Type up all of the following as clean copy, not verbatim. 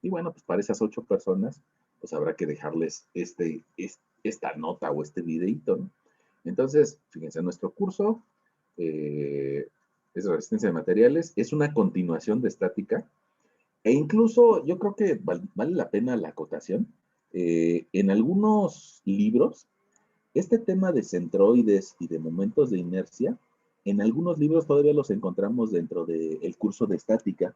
Y bueno, pues para esas 8 personas, pues habrá que dejarles esta nota o este videito, ¿no? Entonces, fíjense, nuestro curso es de resistencia de materiales, es una continuación de estática, e incluso yo creo que vale la pena la acotación. En algunos libros, este tema de centroides y de momentos de inercia, en algunos libros todavía los encontramos dentro del curso de estática.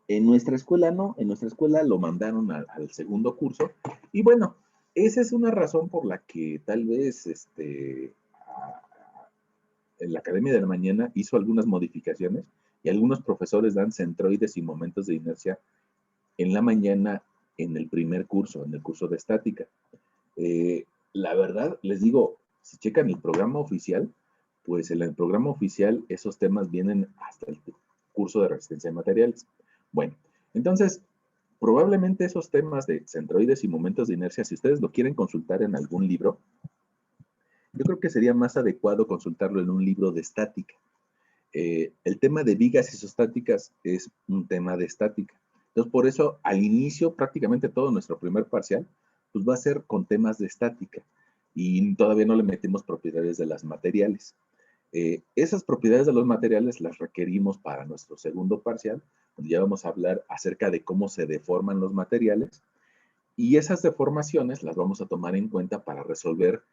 En nuestra escuela no, en nuestra escuela lo mandaron al segundo curso. Y bueno, esa es una razón por la que tal vez en la Academia de la Mañana hizo algunas modificaciones y algunos profesores dan centroides y momentos de inercia en la mañana en el primer curso, en el curso de estática. La verdad, les digo, si checan el programa oficial, pues en el programa oficial esos temas vienen hasta el curso de resistencia de materiales. Bueno, entonces, probablemente esos temas de centroides y momentos de inercia, si ustedes lo quieren consultar en algún libro, yo creo que sería más adecuado consultarlo en un libro de estática. El tema de vigas isostáticas es un tema de estática. Entonces, por eso, al inicio, prácticamente todo nuestro primer parcial, pues va a ser con temas de estática. Y todavía no le metemos propiedades de las materiales. Esas propiedades de los materiales las requerimos para nuestro segundo parcial, donde ya vamos a hablar acerca de cómo se deforman los materiales. Y esas deformaciones las vamos a tomar en cuenta para resolver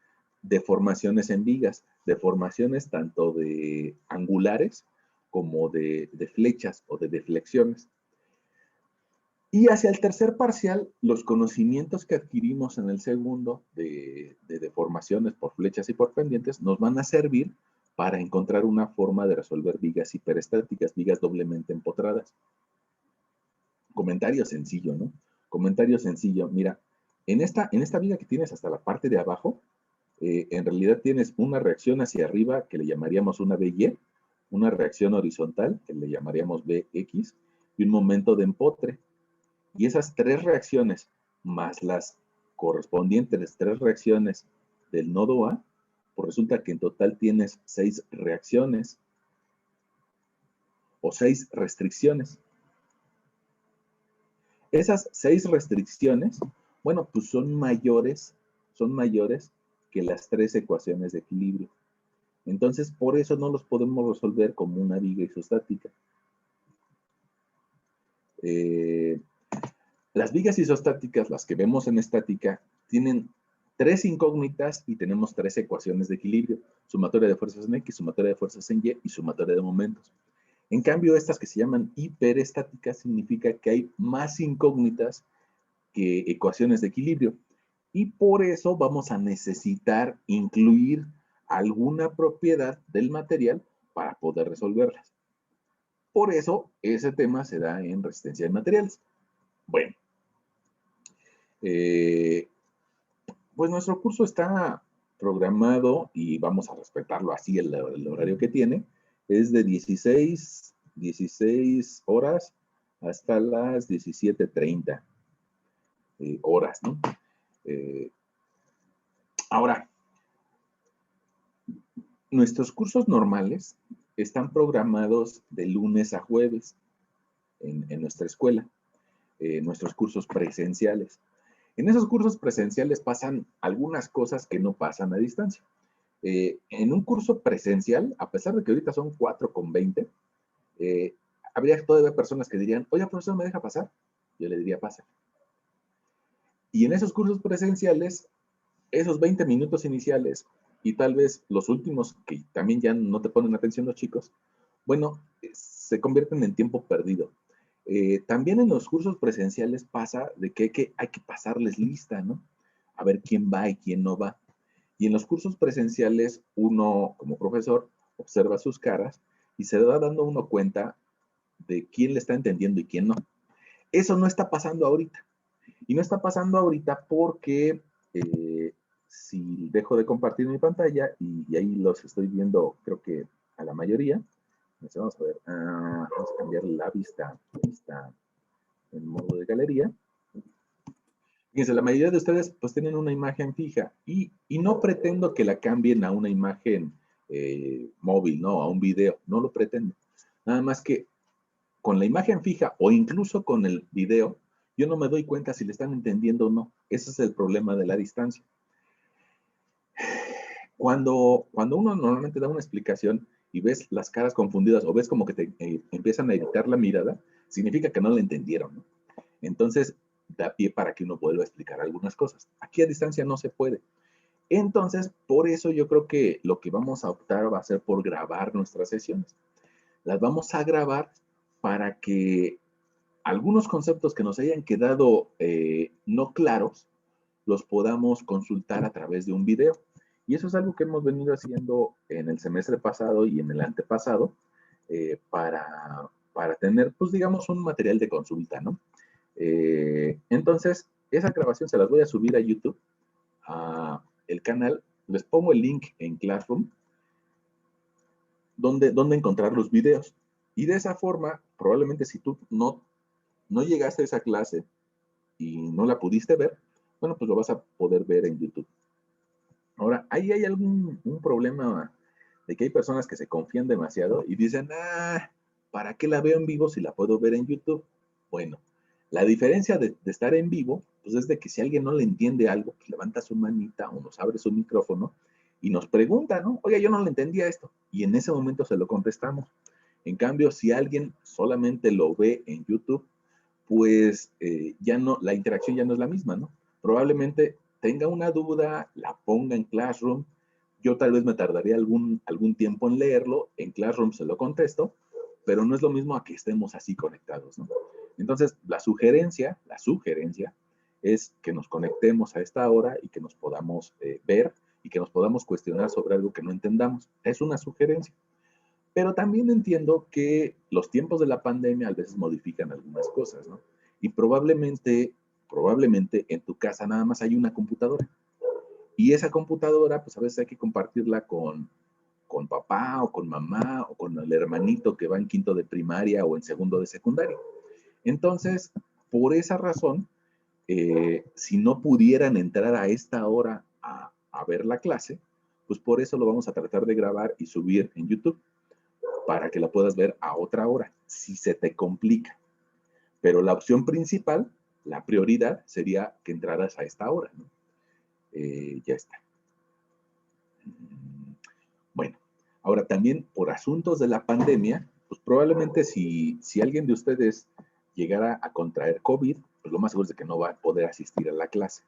deformaciones en vigas, deformaciones tanto de angulares como de flechas o de deflexiones. Y hacia el tercer parcial, los conocimientos que adquirimos en el segundo de deformaciones por flechas y por pendientes nos van a servir para encontrar una forma de resolver vigas hiperestáticas, vigas doblemente empotradas. Comentario sencillo, ¿no? Comentario sencillo. Mira, en esta viga que tienes hasta la parte de abajo, en realidad tienes una reacción hacia arriba que le llamaríamos una BY, una reacción horizontal que le llamaríamos BX y un momento de empotre. Y esas 3 reacciones más las correspondientes 3 reacciones del nodo A, pues resulta que en total tienes 6 reacciones o 6 restricciones. Esas 6 restricciones, bueno, pues son mayores que las 3 ecuaciones de equilibrio. Entonces, por eso no los podemos resolver como una viga isostática. Las vigas isostáticas, las que vemos en estática, tienen 3 incógnitas y tenemos 3 ecuaciones de equilibrio. Sumatoria de fuerzas en X, sumatoria de fuerzas en Y y sumatoria de momentos. En cambio, estas que se llaman hiperestáticas significa que hay más incógnitas que ecuaciones de equilibrio. Y por eso vamos a necesitar incluir alguna propiedad del material para poder resolverlas. Por eso, ese tema se da en resistencia de materiales. Bueno, pues nuestro curso está programado y vamos a respetarlo así, el horario que tiene, es de 16 horas hasta las 17:30 horas, ¿no? Ahora, nuestros cursos normales están programados de lunes a jueves en nuestra escuela, nuestros cursos presenciales. En esos cursos presenciales pasan algunas cosas que no pasan a distancia. En un curso presencial, a pesar de que ahorita son 4:20, habría todavía personas que dirían, oye, profesor, ¿me deja pasar? Yo le diría, pasa. Y en esos cursos presenciales, esos 20 minutos iniciales y tal vez los últimos, que también ya no te ponen atención los chicos, bueno, se convierten en tiempo perdido. También en los cursos presenciales pasa de que hay que pasarles lista, ¿no? A ver quién va y quién no va. Y en los cursos presenciales, uno como profesor observa sus caras y se va dando uno cuenta de quién le está entendiendo y quién no. Eso no está pasando ahorita. Y no está pasando ahorita porque si dejo de compartir mi pantalla y ahí los estoy viendo, creo que a la mayoría, vamos a ver, vamos a cambiar la vista en modo de galería. Fíjense, la mayoría de ustedes pues tienen una imagen fija y no pretendo que la cambien a una imagen móvil, ¿no? A un video, no lo pretendo. Nada más que con la imagen fija o incluso con el video, yo no me doy cuenta si le están entendiendo o no. Ese es el problema de la distancia. Cuando uno normalmente da una explicación y ves las caras confundidas o ves como que te empiezan a evitar la mirada, significa que no la entendieron, ¿no? Entonces, da pie para que uno vuelva a explicar algunas cosas. Aquí a distancia no se puede. Entonces, por eso yo creo que lo que vamos a optar va a ser por grabar nuestras sesiones. Las vamos a grabar para que algunos conceptos que nos hayan quedado no claros, los podamos consultar a través de un video. Y eso es algo que hemos venido haciendo en el semestre pasado y en el antepasado para tener, pues digamos, un material de consulta, ¿no? Entonces, esa grabación se las voy a subir a YouTube, a el canal. Les pongo el link en Classroom, donde encontrar los videos. Y de esa forma, probablemente si tú no llegaste a esa clase y no la pudiste ver, bueno, pues lo vas a poder ver en YouTube. Ahora, ahí hay un problema de que hay personas que se confían demasiado y dicen, ¿para qué la veo en vivo si la puedo ver en YouTube? Bueno, la diferencia de estar en vivo, pues es de que si alguien no le entiende algo, pues levanta su manita o nos abre su micrófono y nos pregunta, ¿no? Oye, yo no le entendía esto. Y en ese momento se lo contestamos. En cambio, si alguien solamente lo ve en YouTube, pues ya no, la interacción ya no es la misma, ¿no? Probablemente tenga una duda, la ponga en Classroom, yo tal vez me tardaría algún tiempo en leerlo, en Classroom se lo contesto, pero no es lo mismo a que estemos así conectados, ¿no? Entonces, la sugerencia es que nos conectemos a esta hora y que nos podamos ver y que nos podamos cuestionar sobre algo que no entendamos. Es una sugerencia. Pero también entiendo que los tiempos de la pandemia a veces modifican algunas cosas, ¿no? Y probablemente en tu casa nada más hay una computadora. Y esa computadora, pues a veces hay que compartirla con papá o con mamá o con el hermanito que va en quinto de primaria o en segundo de secundaria. Entonces, por esa razón, si no pudieran entrar a esta hora a ver la clase, pues por eso lo vamos a tratar de grabar y subir en YouTube para que la puedas ver a otra hora, si se te complica. Pero la opción principal, la prioridad, sería que entraras a esta hora, ¿no? Ya está. Bueno, ahora también por asuntos de la pandemia, pues probablemente si alguien de ustedes llegara a contraer COVID, pues lo más seguro es de que no va a poder asistir a la clase.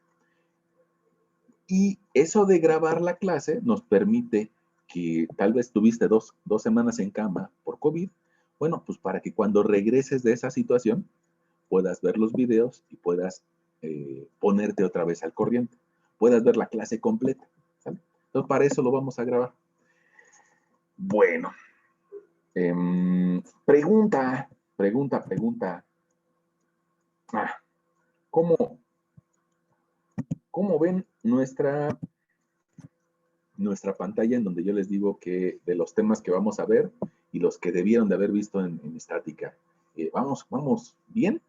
Y eso de grabar la clase nos permite que tal vez tuviste dos semanas en cama por COVID, bueno, pues para que cuando regreses de esa situación puedas ver los videos y puedas ponerte otra vez al corriente, puedas ver la clase completa, ¿sale? Entonces para eso lo vamos a grabar. Bueno, pregunta. ¿Cómo ven nuestra pantalla en donde yo les digo que de los temas que vamos a ver y los que debieron de haber visto en estática? ¿Vamos bien?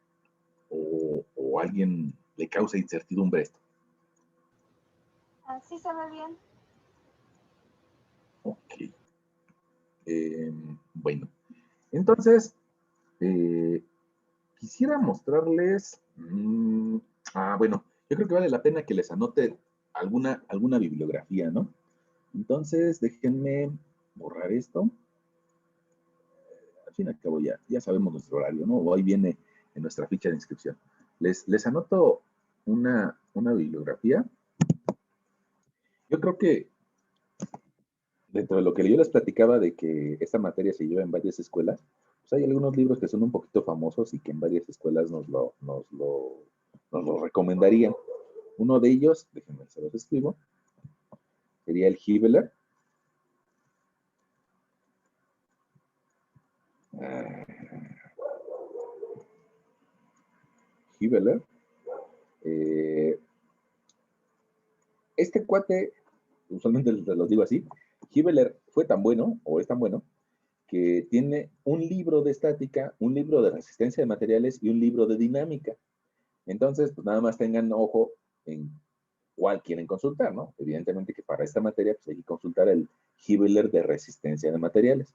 ¿O a alguien le causa incertidumbre esto? Sí se ve bien. Ok. Bueno, entonces, quisiera mostrarles, bueno, yo creo que vale la pena que les anote alguna bibliografía, ¿no? Entonces, déjenme borrar esto. Al fin y al cabo ya sabemos nuestro horario, ¿no? Hoy viene en nuestra ficha de inscripción. Les anoto una bibliografía. Yo creo que dentro de lo que yo les platicaba de que esta materia se lleva en varias escuelas, pues hay algunos libros que son un poquito famosos y que en varias escuelas nos lo recomendarían. Uno de ellos, déjenme se los escribo, sería el Hibeler. Hibeler. Este cuate, usualmente se los digo así, Hibeler fue tan bueno, o es tan bueno, que tiene un libro de estática, un libro de resistencia de materiales y un libro de dinámica. Entonces, pues nada más tengan ojo en cuál quieren consultar, ¿no? Evidentemente que para esta materia pues hay que consultar el Hibeler de resistencia de materiales.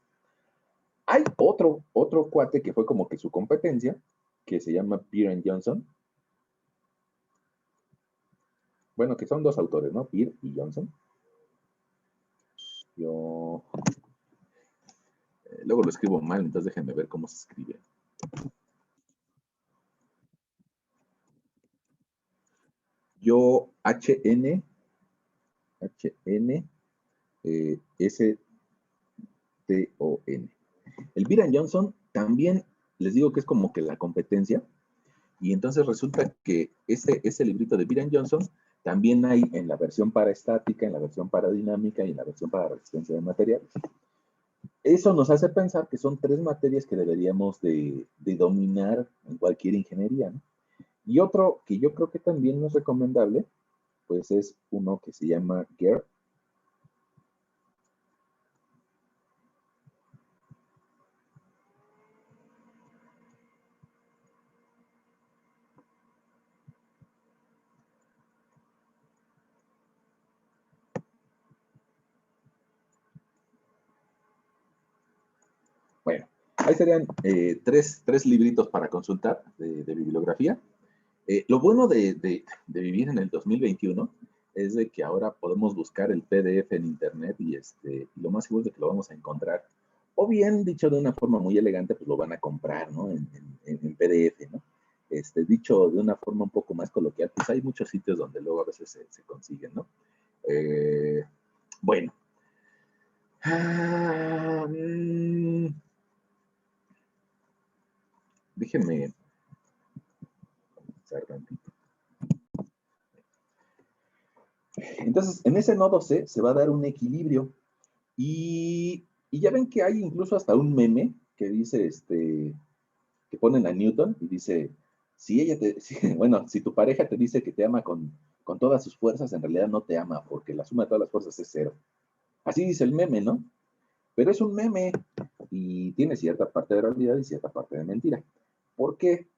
Hay otro cuate que fue como que su competencia, que se llama Peer and Johnson. Bueno, que son dos autores, ¿no? Peer y Johnson. Luego lo escribo mal, entonces déjenme ver cómo se escribe. Yo, HN, STON. El Peer and Johnson también les digo que es como que la competencia, y entonces resulta que ese librito de Peer and Johnson también hay en la versión para estática, en la versión para dinámica y en la versión para resistencia de materiales. Eso nos hace pensar que son tres materias que deberíamos de dominar en cualquier ingeniería, ¿no? Y otro que yo creo que también no es recomendable, pues es uno que se llama GER. Bueno, ahí serían tres libritos para consultar de bibliografía. Lo bueno de vivir en el 2021 es de que ahora podemos buscar el PDF en internet y lo más seguro es de que lo vamos a encontrar. O bien, dicho de una forma muy elegante, pues lo van a comprar, ¿no? En PDF, ¿no? Dicho de una forma un poco más coloquial, pues hay muchos sitios donde luego a veces se consiguen, ¿no? Bueno. Déjenme pensar tantito. Entonces, en ese nodo C se va a dar un equilibrio y ya ven que hay incluso hasta un meme que dice, que ponen a Newton y dice, si ella bueno, si tu pareja te dice que te ama con todas sus fuerzas, en realidad no te ama porque la suma de todas las fuerzas es cero. Así dice el meme, ¿no? Pero es un meme y tiene cierta parte de realidad y cierta parte de mentira. ¿Por qué?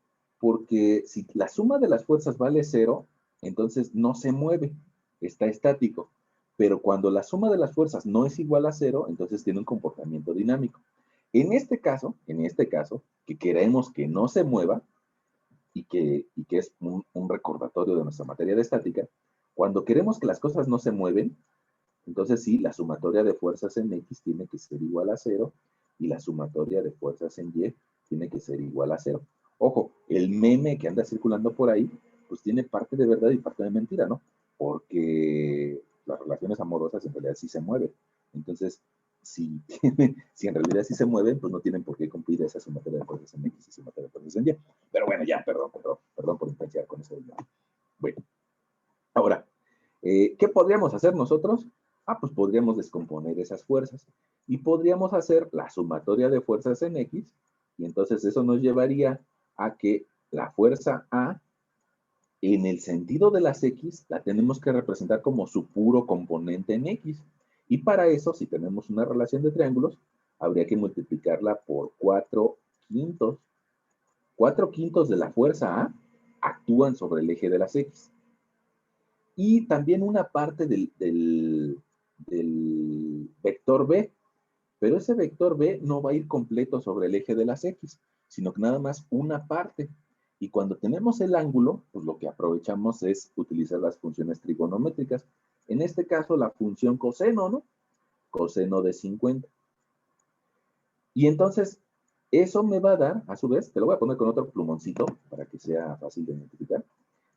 Porque si la suma de las fuerzas vale cero, entonces no se mueve, está estático. Pero cuando la suma de las fuerzas no es igual a cero, entonces tiene un comportamiento dinámico. En este caso, que queremos que no se mueva y que es un recordatorio de nuestra materia de estática, cuando queremos que las cosas no se mueven, entonces sí, la sumatoria de fuerzas en X tiene que ser igual a cero y la sumatoria de fuerzas en Y tiene que ser igual a cero. Ojo, el meme que anda circulando por ahí, pues tiene parte de verdad y parte de mentira, ¿no? Porque las relaciones amorosas en realidad sí se mueven. Entonces, si, si en realidad sí se mueven, pues no tienen por qué cumplir esa sumatoria de fuerzas en X y sumatoria de fuerzas en Y. Pero bueno, ya, perdón por influenciar con eso. Bueno, ahora, ¿qué podríamos hacer nosotros? Pues podríamos descomponer esas fuerzas y podríamos hacer la sumatoria de fuerzas en X y entonces eso nos llevaría a que la fuerza A en el sentido de las X la tenemos que representar como su puro componente en X. Y para eso, si tenemos una relación de triángulos, habría que multiplicarla por 4/5. 4/5 de la fuerza A actúan sobre el eje de las X. Y también una parte del vector B, pero ese vector B no va a ir completo sobre el eje de las X, sino que nada más una parte. Y cuando tenemos el ángulo, pues lo que aprovechamos es utilizar las funciones trigonométricas. En este caso, la función coseno, ¿no? Coseno de 50. Y entonces, eso me va a dar, a su vez, te lo voy a poner con otro plumoncito para que sea fácil de identificar.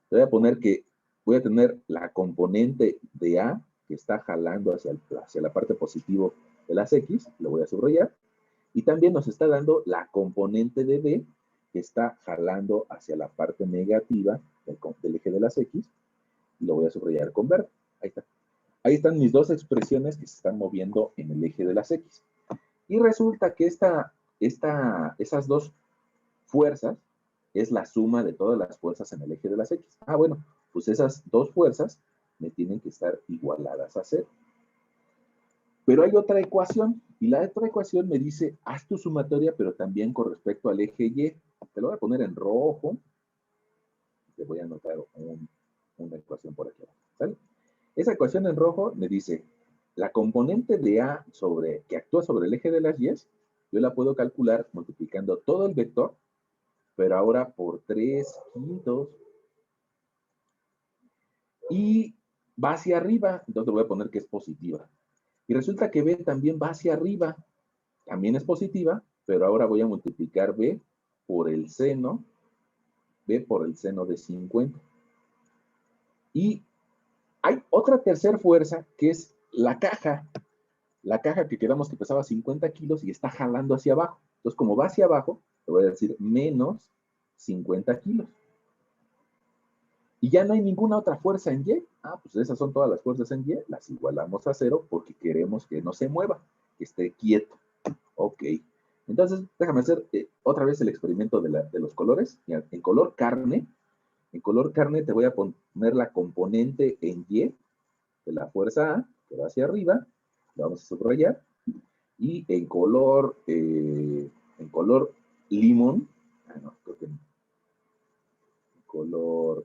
Te voy a poner que voy a tener la componente de A que está jalando hacia la parte positiva de las X, lo voy a subrayar, y también nos está dando la componente de B que está jalando hacia la parte negativa del eje de las X, y lo voy a subrayar con verde. Ahí está. Ahí están mis dos expresiones que se están moviendo en el eje de las X. Y resulta que esas dos fuerzas es la suma de todas las fuerzas en el eje de las X. Bueno, pues esas dos fuerzas me tienen que estar igualadas a cero. Pero hay otra ecuación, y la otra ecuación me dice, haz tu sumatoria, pero también con respecto al eje Y. Te lo voy a poner en rojo. Te voy a anotar una ecuación por aquí. ¿Sale? Esa ecuación en rojo me dice, la componente de A que actúa sobre el eje de las Y yo la puedo calcular multiplicando todo el vector, pero ahora por 3/5, y va hacia arriba, entonces voy a poner que es positiva. Y resulta que B también va hacia arriba, también es positiva, pero ahora voy a multiplicar B por el seno, B por el seno de 50. Y hay otra tercera fuerza que es la caja que quedamos que pesaba 50 kilos y está jalando hacia abajo. Entonces, como va hacia abajo, le voy a decir menos 50 kilos. Y ya no hay ninguna otra fuerza en Y. Ah, pues esas son todas las fuerzas en Y. Las igualamos a 0 porque queremos que no se mueva, que esté quieto. Ok. Entonces, déjame hacer otra vez el experimento de los colores. En color carne te voy a poner la componente en Y de la fuerza A, que va hacia arriba. Lo vamos a subrayar. Y en color limón, no, creo que no.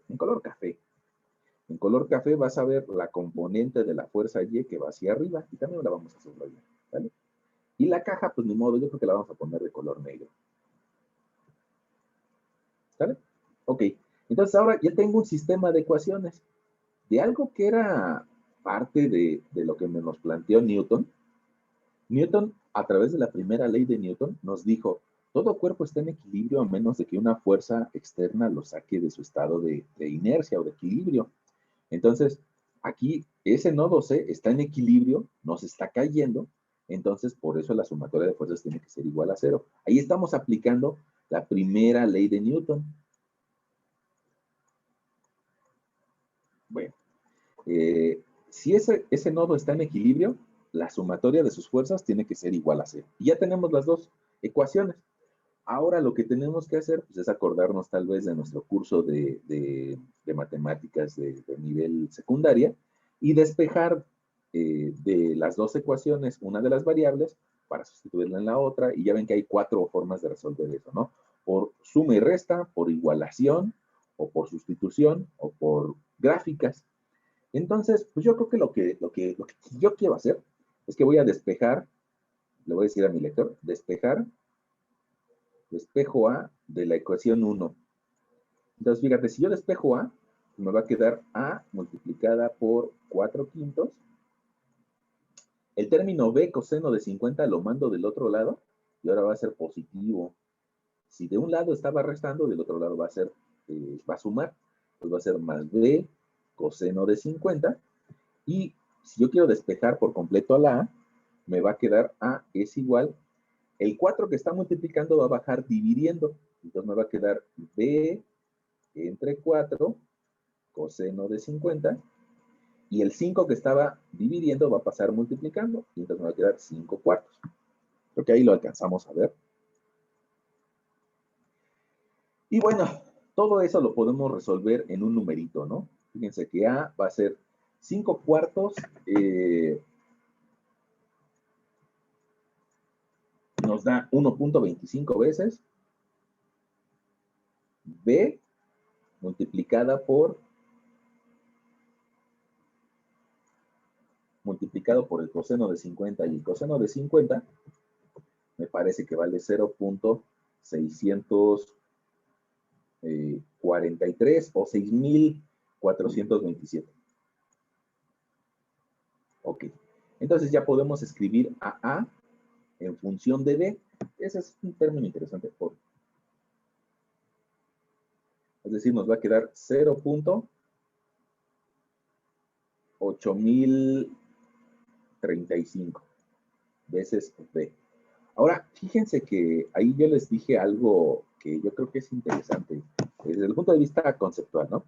En color café. En color café vas a ver la componente de la fuerza Y que va hacia arriba y también la vamos a subrayar, ¿vale? Y la caja, pues ni modo, yo creo que la vamos a poner de color negro. ¿Sale? Ok. Entonces ahora ya tengo un sistema de ecuaciones de algo que era parte de lo que nos planteó Newton. Newton, a través de la primera ley de Newton, nos dijo, todo cuerpo está en equilibrio a menos de que una fuerza externa lo saque de su estado de inercia o de equilibrio. Entonces, aquí ese nodo C está en equilibrio, no se está cayendo, entonces por eso la sumatoria de fuerzas tiene que ser igual a 0. Ahí estamos aplicando la primera ley de Newton. Bueno, si ese nodo está en equilibrio, la sumatoria de sus fuerzas tiene que ser igual a 0. Y ya tenemos las dos ecuaciones. Ahora lo que tenemos que hacer pues, es acordarnos tal vez de nuestro curso de matemáticas de nivel secundaria y despejar de las dos ecuaciones una de las variables para sustituirla en la otra. Y ya ven que hay 4 formas de resolver eso, ¿no? Por suma y resta, por igualación, o por sustitución, o por gráficas. Entonces, pues yo creo que lo que yo quiero hacer es que voy a despejar, le voy a decir a mi lector, despejo A de la ecuación 1. Entonces, fíjate, si yo despejo A, me va a quedar A multiplicada por 4/5. El término B coseno de 50 lo mando del otro lado y ahora va a ser positivo. Si de un lado estaba restando, del otro lado va a sumar. Pues va a ser más B coseno de 50. Y si yo quiero despejar por completo a la A, me va a quedar A es igual. El 4 que está multiplicando va a bajar dividiendo. Entonces me va a quedar B entre 4 coseno de 50. Y el 5 que estaba dividiendo va a pasar multiplicando. Y entonces me va a quedar 5/4. Creo que ahí lo alcanzamos a ver. Y bueno, todo eso lo podemos resolver en un numerito, ¿no? Fíjense que A va a ser 5/4. Nos da 1.25 veces. B multiplicada por el coseno de 50 y el coseno de 50 me parece que vale 0.643 o 6.427. Ok. Entonces ya podemos escribir a A en función de B. Ese es un término interesante. Es decir, nos va a quedar 0.8035 veces B. Ahora, fíjense que ahí yo les dije algo que yo creo que es interesante desde el punto de vista conceptual, ¿no?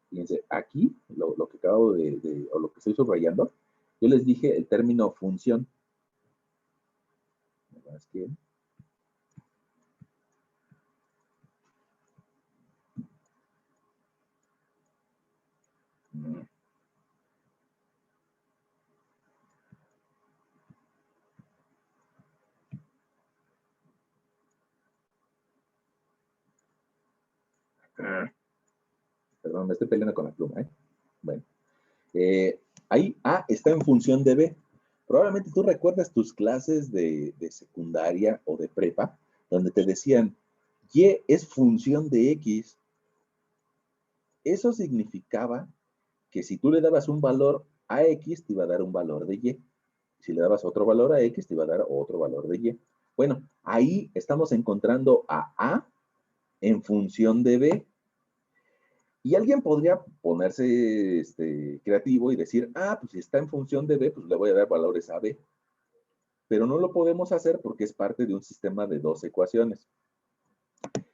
Fíjense, aquí, lo que acabo o lo que estoy subrayando, yo les dije el término función. Es que, perdón, me estoy peleando con la pluma, ¿eh? Bueno, ahí A está en función de B. Probablemente tú recuerdas tus clases de secundaria o de prepa, donde te decían, y es función de X. Eso significaba que si tú le dabas un valor a X, te iba a dar un valor de Y. Si le dabas otro valor a X, te iba a dar otro valor de Y. Bueno, ahí estamos encontrando a en función de B. Y alguien podría ponerse creativo y decir, pues si está en función de B, pues le voy a dar valores a B. Pero no lo podemos hacer porque es parte de un sistema de dos ecuaciones.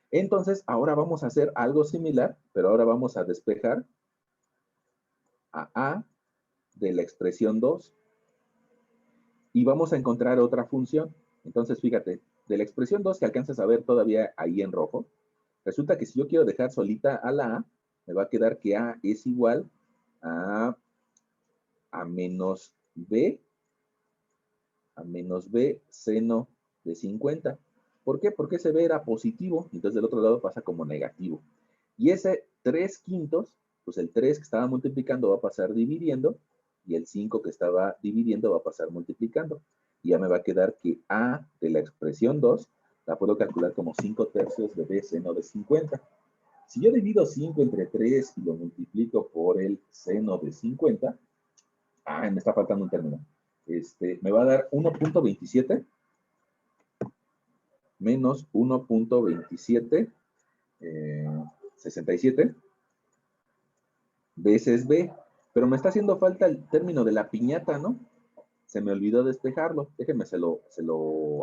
Entonces, ahora vamos a hacer algo similar, pero ahora vamos a despejar a de la expresión 2 y vamos a encontrar otra función. Entonces, fíjate, de la expresión 2 que alcanzas a ver todavía ahí en rojo, resulta que si yo quiero dejar solita a la A, me va a quedar que A es igual a menos B, seno de 50. ¿Por qué? Porque ese B era positivo, entonces del otro lado pasa como negativo. Y ese 3/5, pues el 3 que estaba multiplicando va a pasar dividiendo, y el 5 que estaba dividiendo va a pasar multiplicando. Y ya me va a quedar que A de la expresión 2 la puedo calcular como 5/3 de B seno de 50. Si yo divido 5 entre 3 y lo multiplico por el seno de 50, me está faltando un término. Me va a dar 1.27 menos 1.27, 67 veces B. Pero me está haciendo falta el término de la piñata, ¿no? Se me olvidó despejarlo. Déjenme, se lo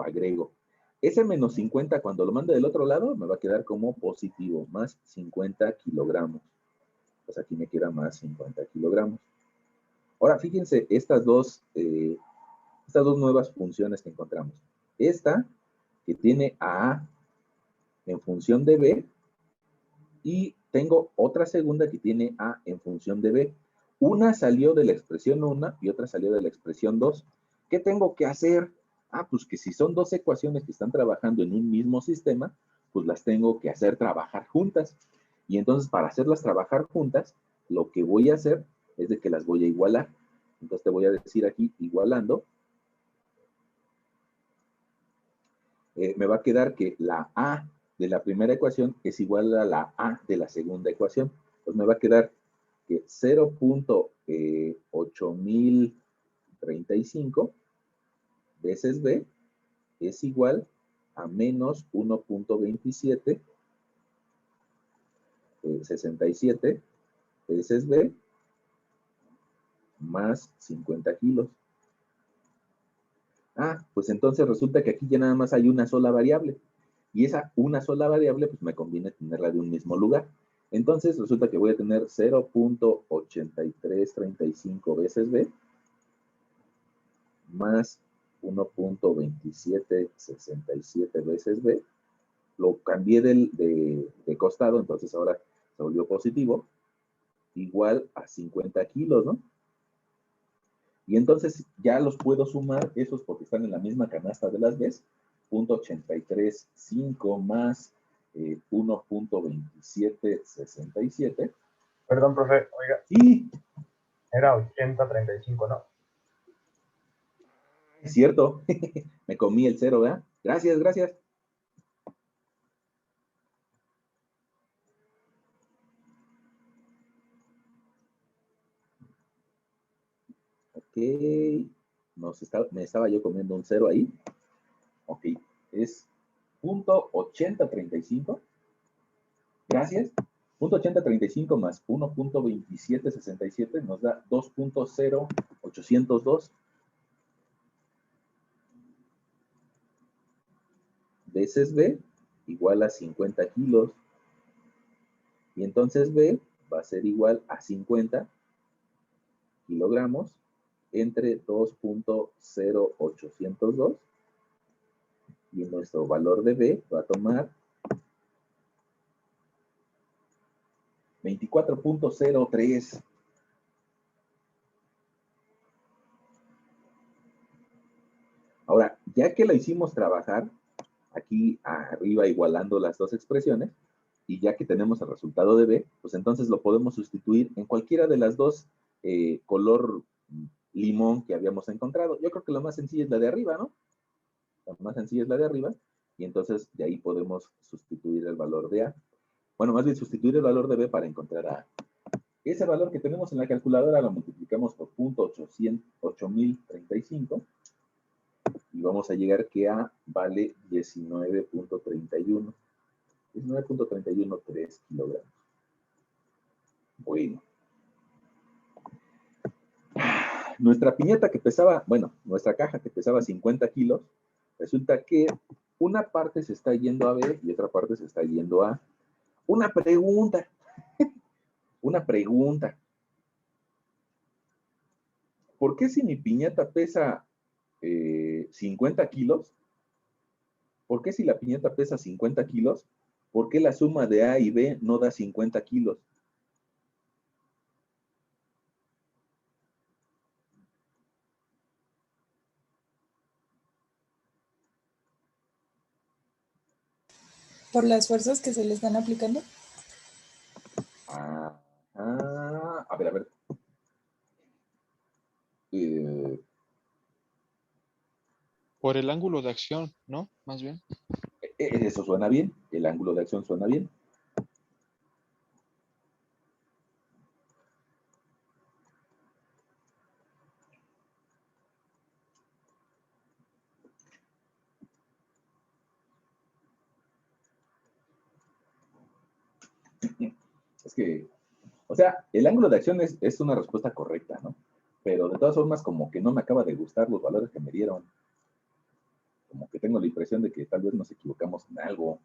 agrego. Ese menos 50, cuando lo mande del otro lado, me va a quedar como positivo, más 50 kilogramos. Pues aquí me queda más 50 kilogramos. Ahora, fíjense estas dos nuevas funciones que encontramos. Esta, que tiene a A en función de B, y tengo otra segunda que tiene A en función de B. Una salió de la expresión 1 y otra salió de la expresión 2. ¿Qué tengo que hacer? Pues que si son dos ecuaciones que están trabajando en un mismo sistema, pues las tengo que hacer trabajar juntas. Y entonces, para hacerlas trabajar juntas, lo que voy a hacer es de que las voy a igualar. Entonces te voy a decir aquí, igualando, me va a quedar que la A de la primera ecuación es igual a la A de la segunda ecuación. Entonces me va a quedar que 0.8035 veces B es igual a menos 1.27 67 veces B más 50 kilos. Pues entonces resulta que aquí ya nada más hay una sola variable. Y esa una sola variable, pues me conviene tenerla de un mismo lugar. Entonces resulta que voy a tener 0.8335 veces B más 1.2767 veces B. Lo cambié de costado, entonces ahora se volvió positivo, igual a 50 kilos, ¿no? Y entonces ya los puedo sumar, esos porque están en la misma canasta de las Bs, 0.835 más 1.2767. Perdón, profe, oiga. Sí. Era 8035, ¿no? Es cierto, me comí el cero, ¿verdad? Gracias, gracias. Ok, me estaba yo comiendo un cero ahí. Ok, es 0.8035. Gracias. 0.8035 más 1.2767 nos da 2.0802 veces B igual a 50 kilos. Y entonces B va a ser igual a 50 kilogramos entre 2.0802. Y nuestro valor de B va a tomar 24.03. Ahora, ya que la hicimos trabajar, aquí arriba igualando las dos expresiones, y ya que tenemos el resultado de B, pues entonces lo podemos sustituir en cualquiera de las dos color limón que habíamos encontrado. Yo creo que lo más sencillo es la de arriba, ¿no? La más sencilla es la de arriba, y entonces de ahí podemos sustituir el valor de A. Bueno, más bien sustituir el valor de B para encontrar A. Ese valor que tenemos en la calculadora lo multiplicamos por .8035 y vamos a llegar que A vale 19.31. 19.313 kilogramos. Bueno. Nuestra piñata que pesaba, bueno, nuestra caja que pesaba 50 kilos, resulta que una parte se está yendo a B y otra parte se está yendo a A. Una pregunta. Una pregunta. ¿Por qué si mi piñata pesa 50 kilos? ¿Por qué si la piñata pesa 50 kilos? ¿Por qué la suma de A y B no da 50 kilos? Por las fuerzas que se le están aplicando. A ver. Por el ángulo de acción, ¿no? Más bien. Eso suena bien. El ángulo de acción suena bien. Es que, o sea, el ángulo de acción es una respuesta correcta, ¿no? Pero de todas formas, como que no me acaba de gustar los valores que me dieron. Como que tengo la impresión de que tal vez nos equivocamos en algo.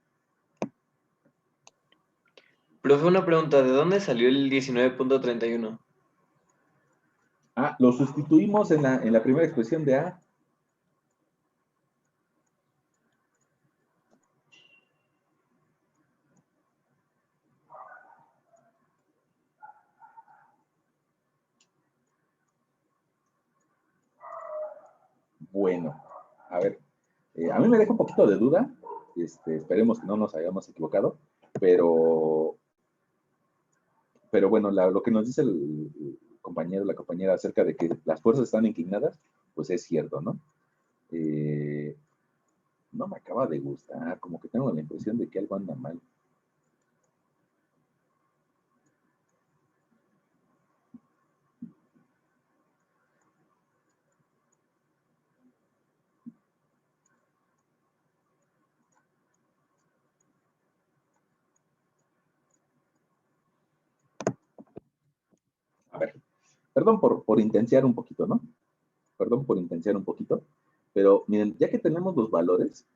Profe, una pregunta, ¿de dónde salió el 19.31? Lo sustituimos en la primera expresión de A. Bueno, a ver, a mí me deja un poquito de duda, esperemos que no nos hayamos equivocado, pero bueno, lo que nos dice el compañero, la compañera acerca de que las fuerzas están inclinadas, pues es cierto, ¿no? No me acaba de gustar, como que tengo la impresión de que algo anda mal. A ver, perdón por intensiar un poquito, ¿no? Perdón por intensiar un poquito, pero miren, ya que tenemos los valores,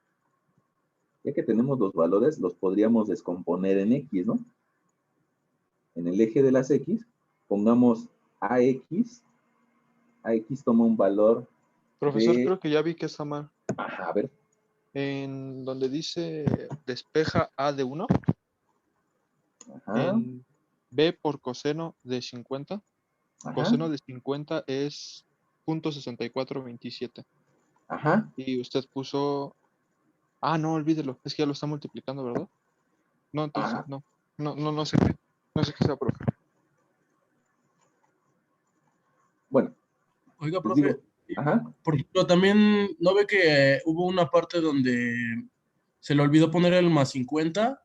los podríamos descomponer en X, ¿no? En el eje de las X, pongamos AX toma un valor Profesor, de... creo que ya vi que está mal. Ajá, a ver. En donde dice despeja A de 1, Ajá, en B por coseno de 50, ajá, coseno de 50 es .6427. ajá. Y usted puso... no, olvídelo, es que ya lo está multiplicando, ¿verdad? No, entonces, Ajá. no sé qué. No sé qué sea, profe. Bueno, Oiga, les profe, digo, ajá. por ejemplo, también no ve que hubo una parte donde se le olvidó poner el más 50,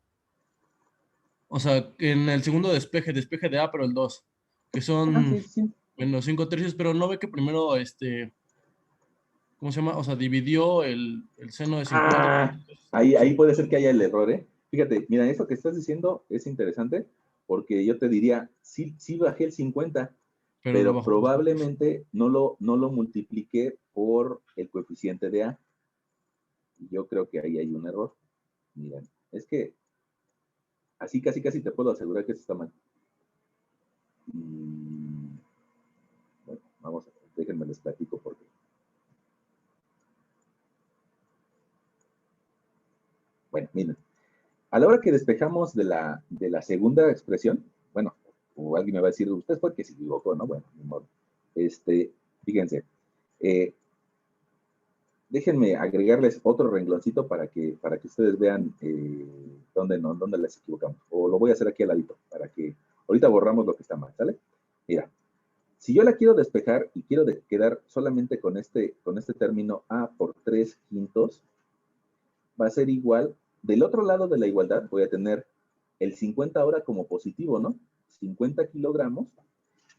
o sea, en el segundo despeje de A, pero el 2, que Ajá, son sí, sí. en los 5 tercios, pero no ve que primero, ¿cómo se llama? O sea, dividió el seno de 50. Ahí puede ser que haya el error, ¿eh? Fíjate, mira, eso que estás diciendo es interesante, porque yo te diría, sí, sí bajé el 50, Pero lo pero bajó después. probablemente no lo multipliqué por el coeficiente de A. Yo creo que ahí hay un error. Miren, es que así casi te puedo asegurar que eso está mal. Bueno, vamos, déjenme les platico por qué. Bueno, miren, a la hora que despejamos de la segunda expresión, bueno, o alguien me va a decir, usted fue el que se equivocó, ¿no? Bueno, ni modo. Fíjense, déjenme agregarles otro rengloncito para que ustedes vean dónde les equivocamos. O lo voy a hacer aquí al ladito, para que ahorita borramos lo que está mal, ¿sale? Mira, Si yo la quiero despejar y quiero quedar solamente con este término A por 3/5, va a ser igual, del otro lado de la igualdad voy a tener el 50 ahora como positivo, ¿no? 50 kilogramos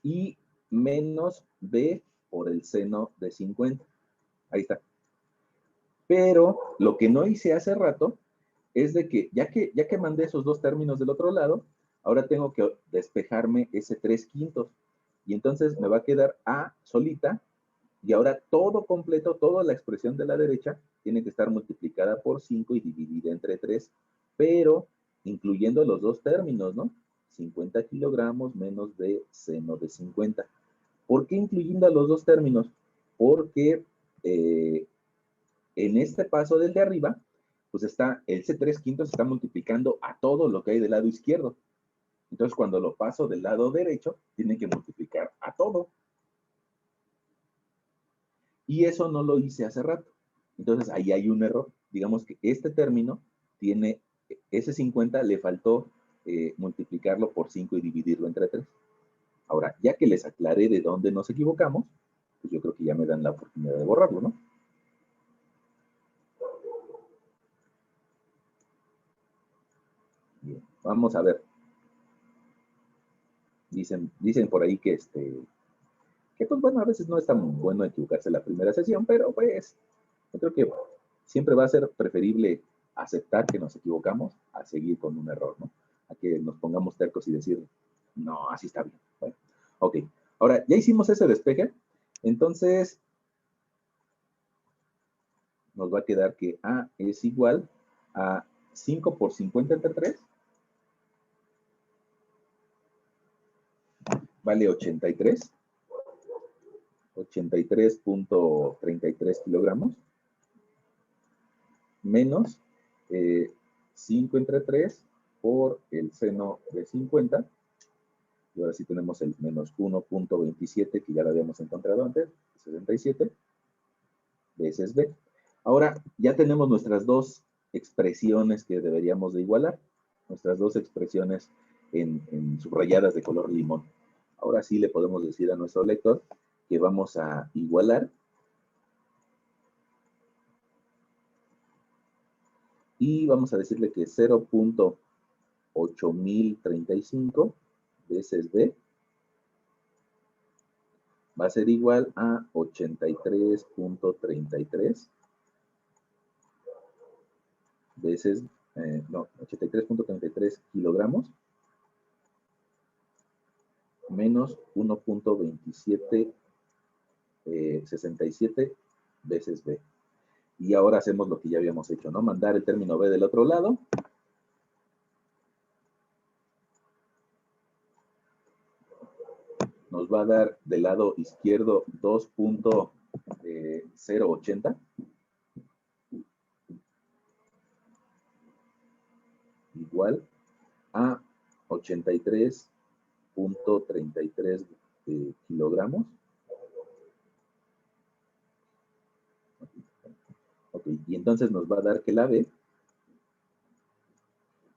y menos B por el seno de 50. Ahí está. Pero lo que no hice hace rato es de que ya que mandé esos dos términos del otro lado, ahora tengo que despejarme ese 3/5. Y entonces me va a quedar A solita, y ahora todo completo, toda la expresión de la derecha, tiene que estar multiplicada por 5 y dividida entre 3, pero incluyendo los dos términos, ¿no? 50 kilogramos menos B seno de 50. ¿Por qué incluyendo los dos términos? Porque en este paso del de arriba, pues está, ese 3/5 se está multiplicando a todo lo que hay del lado izquierdo. Entonces, cuando lo paso del lado derecho, tiene que multiplicar a todo. Y eso no lo hice hace rato. Entonces, ahí hay un error. Digamos que este término tiene, ese 50 le faltó multiplicarlo por 5 y dividirlo entre 3. Ahora, ya que les aclaré de dónde nos equivocamos, pues yo creo que ya me dan la oportunidad de borrarlo, ¿no? Bien, vamos a ver. Dicen por ahí que pues bueno, a veces no es tan bueno equivocarse en la primera sesión, pero pues yo creo que siempre va a ser preferible aceptar que nos equivocamos a seguir con un error, ¿no? A que nos pongamos tercos y decir, no, así está bien. Bueno, ok. Ahora, ya hicimos ese despeje, entonces nos va a quedar que A es igual a 5 por 50 entre 3, vale 83. 83.33 kilogramos, menos 5 entre 3 por el seno de 50, y ahora sí tenemos el menos 1.27, que ya lo habíamos encontrado antes, 67, veces B. Ahora ya tenemos nuestras dos expresiones que deberíamos de igualar, nuestras dos expresiones en subrayadas de color limón. Ahora sí le podemos decir a nuestro lector que vamos a igualar y vamos a decirle que 0.8035 veces B va a ser igual a 83.33 veces, 83.33 kilogramos menos 1.2767 veces B. Y ahora hacemos lo que ya habíamos hecho, ¿no? Mandar el término B del otro lado. Nos va a dar del lado izquierdo 2.080. Igual a 83.33 kilogramos. Ok, y entonces nos va a dar que la B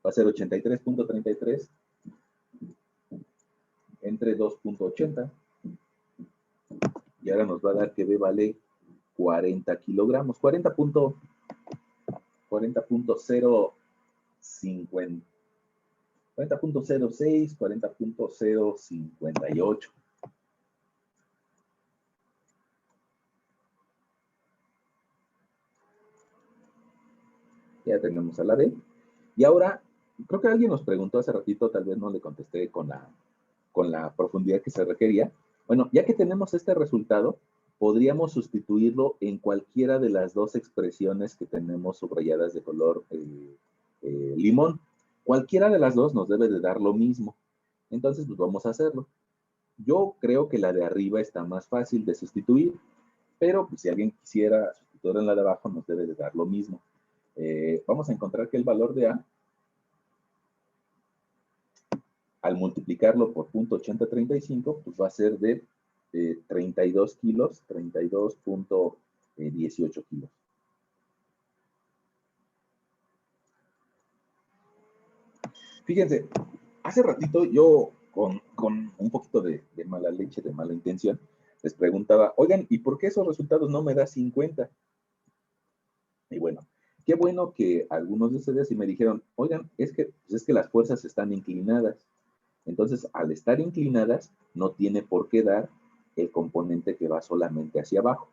va a ser 83.33 entre 2.80. Y ahora nos va a dar que B vale 40 kilogramos. 40.050. 40.06, 40.058. Ya tenemos a la B. Y ahora, creo que alguien nos preguntó hace ratito, tal vez no le contesté con la profundidad que se requería. Bueno, ya que tenemos este resultado, podríamos sustituirlo en cualquiera de las dos expresiones que tenemos subrayadas de color limón. Cualquiera de las dos nos debe de dar lo mismo. Entonces, pues vamos a hacerlo. Yo creo que la de arriba está más fácil de sustituir, pero pues, si alguien quisiera sustituir en la de abajo, nos debe de dar lo mismo. Vamos a encontrar que el valor de A, al multiplicarlo por 0.8035, pues va a ser de 32 kilos, 32.18 kilos. Fíjense, hace ratito yo con un poquito de mala leche, de mala intención, les preguntaba, oigan, ¿y por qué esos resultados no me da 50? Y bueno, qué bueno que algunos de ustedes sí me dijeron, oigan, es que las fuerzas están inclinadas. Entonces, al estar inclinadas, no tiene por qué dar el componente que va solamente hacia abajo.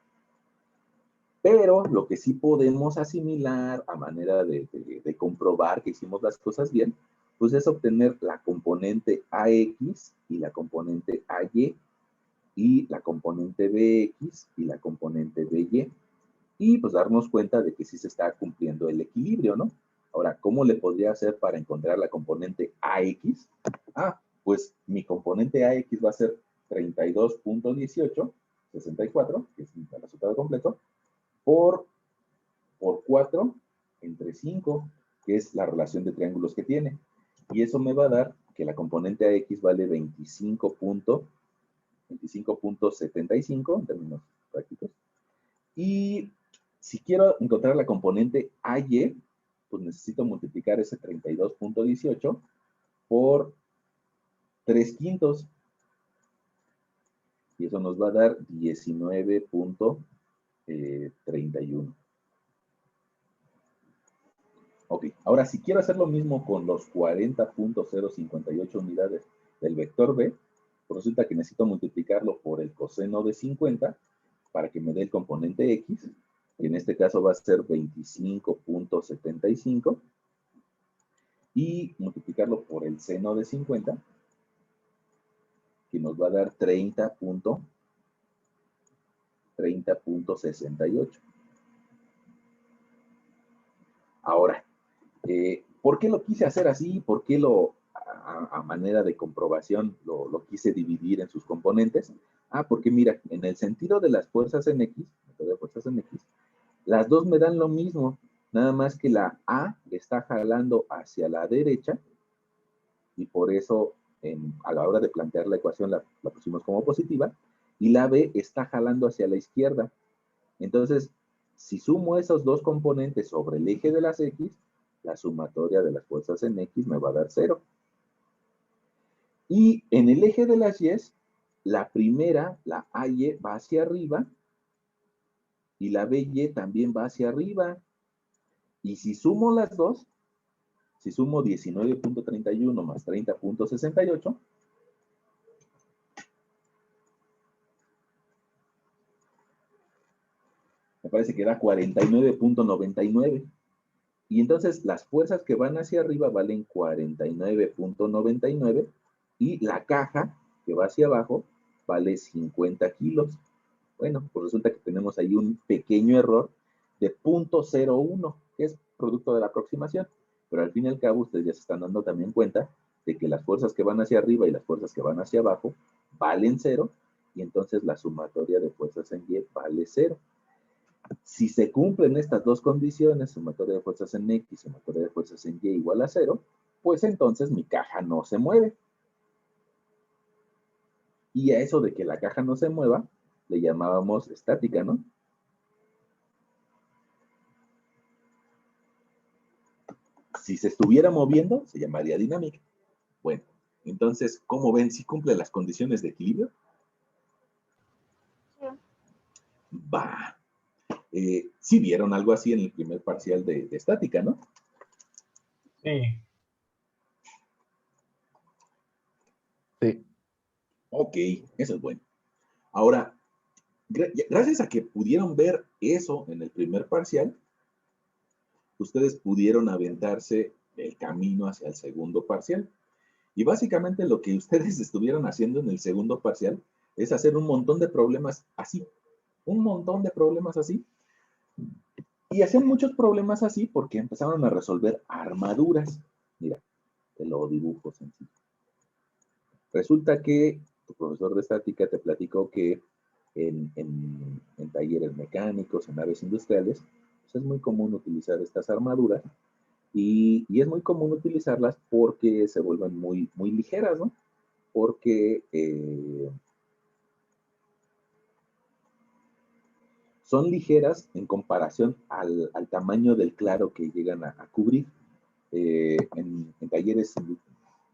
Pero lo que sí podemos asimilar a manera de comprobar que hicimos las cosas bien, pues es obtener la componente AX y la componente AY y la componente BX y la componente BY. Y pues darnos cuenta de que sí se está cumpliendo el equilibrio, ¿no? Ahora, ¿cómo le podría hacer para encontrar la componente AX? Pues mi componente AX va a ser 32.1864, que es el resultado completo, por 4 entre 5, que es la relación de triángulos que tiene. Y eso me va a dar que la componente AX vale 25.75 en términos prácticos. Y si quiero encontrar la componente AY, pues necesito multiplicar ese 32.18 por 3/5. Y eso nos va a dar 19.31. Ok, ahora si quiero hacer lo mismo con los 40.058 unidades del vector B, pues resulta que necesito multiplicarlo por el coseno de 50 para que me dé el componente X, y en este caso va a ser 25.75, y multiplicarlo por el seno de 50, que nos va a dar 30.68. Ahora, ¿por qué lo quise hacer así? ¿Por qué a manera de comprobación lo quise dividir en sus componentes? Porque mira, en el sentido de las fuerzas en X, las dos me dan lo mismo, nada más que la A está jalando hacia la derecha, y por eso a la hora de plantear la ecuación la pusimos como positiva, y la B está jalando hacia la izquierda. Entonces, si sumo esos dos componentes sobre el eje de las X, la sumatoria de las fuerzas en X me va a dar 0. Y en el eje de las Y, la primera, la AY, va hacia arriba, y la BY también va hacia arriba. Y si sumo las dos, si sumo 19.31 más 30.68, me parece que da 49.99. Y entonces las fuerzas que van hacia arriba valen 49.99, y la caja que va hacia abajo vale 50 kilos. Bueno, pues resulta que tenemos ahí un pequeño error de 0.01, que es producto de la aproximación. Pero al fin y al cabo, ustedes ya se están dando también cuenta de que las fuerzas que van hacia arriba y las fuerzas que van hacia abajo valen 0, y entonces la sumatoria de fuerzas en Y vale 0. Si se cumplen estas dos condiciones, sumatoria de fuerzas en X, sumatoria de fuerzas en Y igual a 0, pues entonces mi caja no se mueve. Y a eso de que la caja no se mueva, le llamábamos estática, ¿no? Si se estuviera moviendo, se llamaría dinámica. Bueno, entonces, ¿cómo ven? ¿Si cumple las condiciones de equilibrio? Sí. Va. Sí vieron algo así en el primer parcial de estática, ¿no? Sí. Sí. Ok, eso es bueno. Ahora, gracias a que pudieron ver eso en el primer parcial, ustedes pudieron aventarse el camino hacia el segundo parcial. Y básicamente lo que ustedes estuvieron haciendo en el segundo parcial es hacer un montón de problemas así. Un montón de problemas así. Y hacían muchos problemas así porque empezaron a resolver armaduras. Mira, te lo dibujo sencillo. Resulta que tu profesor de estática te platicó que en talleres mecánicos, en naves industriales, pues es muy común utilizar estas armaduras, y es muy común utilizarlas porque se vuelven muy, muy ligeras, ¿no? Porque son ligeras en comparación al tamaño del claro que llegan a cubrir. En talleres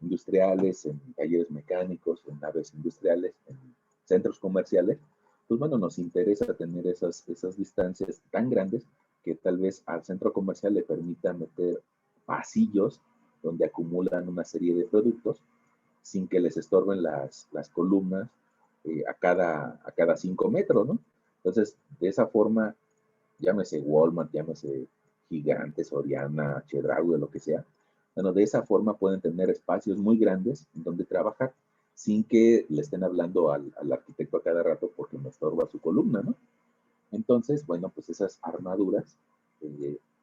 industriales, en talleres mecánicos, en naves industriales, en centros comerciales, pues bueno, nos interesa tener esas distancias tan grandes que tal vez al centro comercial le permita meter pasillos donde acumulan una serie de productos sin que les estorben las columnas a cada 5 metros, ¿no? Entonces, de esa forma, llámese Walmart, llámese Gigante, Soriana, Chedraui, lo que sea, bueno, de esa forma pueden tener espacios muy grandes en donde trabajar sin que le estén hablando al arquitecto a cada rato porque me estorba su columna, ¿no? Entonces, bueno, pues esas armaduras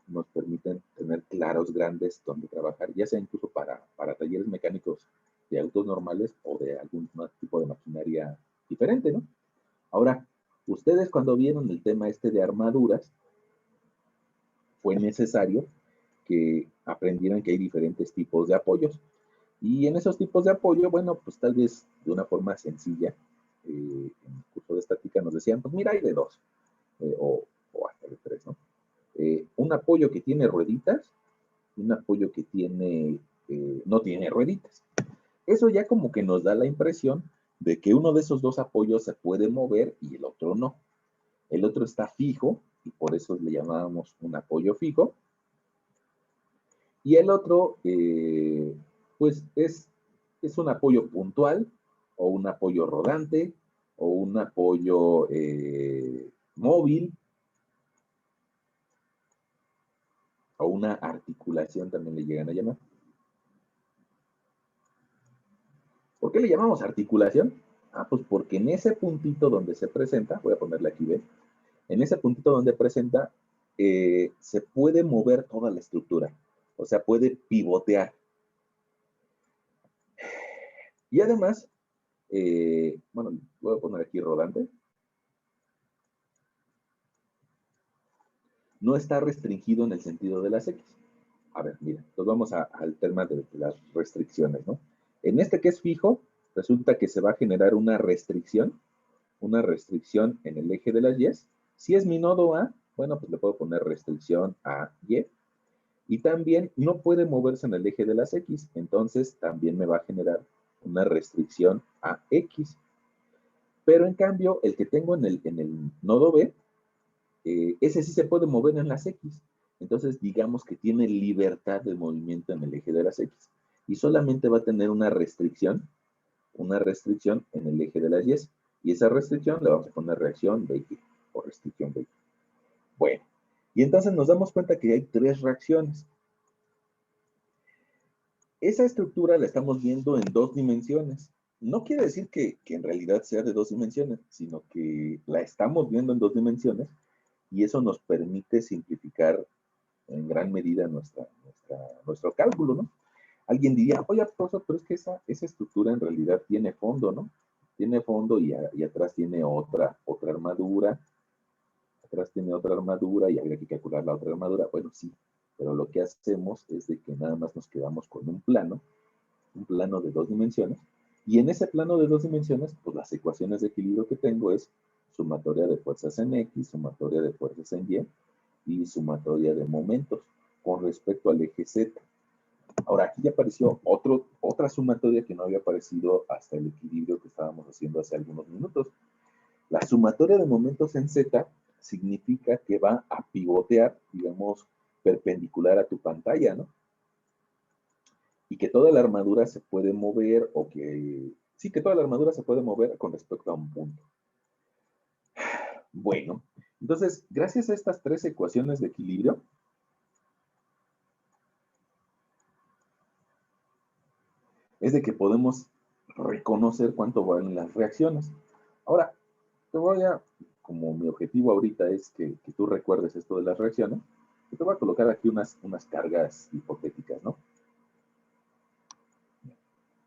nos permiten tener claros grandes donde trabajar, ya sea incluso para talleres mecánicos de autos normales o de algún tipo de maquinaria diferente, ¿no? Ahora, ustedes cuando vieron el tema este de armaduras, fue necesario que aprendieran que hay diferentes tipos de apoyos. Y en esos tipos de apoyo, bueno, pues tal vez de una forma sencilla, en el curso de estática nos decían, pues mira, hay de dos, o hasta de tres, ¿no? Un apoyo que tiene rueditas, un apoyo que tiene, no tiene rueditas. Eso ya como que nos da la impresión de que uno de esos dos apoyos se puede mover y el otro no. El otro está fijo y por eso le llamábamos un apoyo fijo. Y el otro, pues es un apoyo puntual o un apoyo rodante o un apoyo móvil o una articulación también le llegan a llamar. ¿Por qué le llamamos articulación? Ah, pues porque en ese puntito donde se presenta, voy a ponerle aquí, ¿ves? En ese puntito donde presenta, se puede mover toda la estructura. O sea, puede pivotear. Y además, bueno, voy a poner aquí rodante. No está restringido en el sentido de las X. A ver, mira, entonces vamos al tema de las restricciones, ¿no? En este que es fijo, resulta que se va a generar una restricción en el eje de las Y. Si es mi nodo A, bueno, pues le puedo poner restricción a Y. Y también no puede moverse en el eje de las X, entonces también me va a generar una restricción a X. Pero en cambio, el que tengo en el nodo B, ese sí se puede mover en las X. Entonces, digamos que tiene libertad de movimiento en el eje de las X. Y solamente va a tener una restricción en el eje de las Y. Y esa restricción le vamos a poner reacción BY o restricción BY. Bueno, y entonces nos damos cuenta que hay tres reacciones. Esa estructura la estamos viendo en dos dimensiones. No quiere decir que en realidad sea de dos dimensiones, sino que la estamos viendo en dos dimensiones y eso nos permite simplificar en gran medida nuestro cálculo, ¿no? Alguien diría, oye, profesor, pero es que esa estructura en realidad tiene fondo, ¿no? Tiene fondo y atrás tiene otra armadura. Atrás tiene otra armadura y habría que calcular la otra armadura. Bueno, sí, pero lo que hacemos es de que nada más nos quedamos con un plano de dos dimensiones, y en ese plano de dos dimensiones, pues las ecuaciones de equilibrio que tengo es sumatoria de fuerzas en X, sumatoria de fuerzas en Y, y sumatoria de momentos con respecto al eje Z. Ahora, aquí ya apareció otra sumatoria que no había aparecido hasta el equilibrio que estábamos haciendo hace algunos minutos. La sumatoria de momentos en Z significa que va a pivotear, digamos, perpendicular a tu pantalla, ¿no? Y que toda la armadura se puede mover, o que sí, que toda la armadura se puede mover con respecto a un punto. Bueno, entonces, gracias a estas tres ecuaciones de equilibrio, es de que podemos reconocer cuánto valen las reacciones. Ahora, como mi objetivo ahorita es que tú recuerdes esto de las reacciones, te voy a colocar aquí unas cargas hipotéticas, ¿no?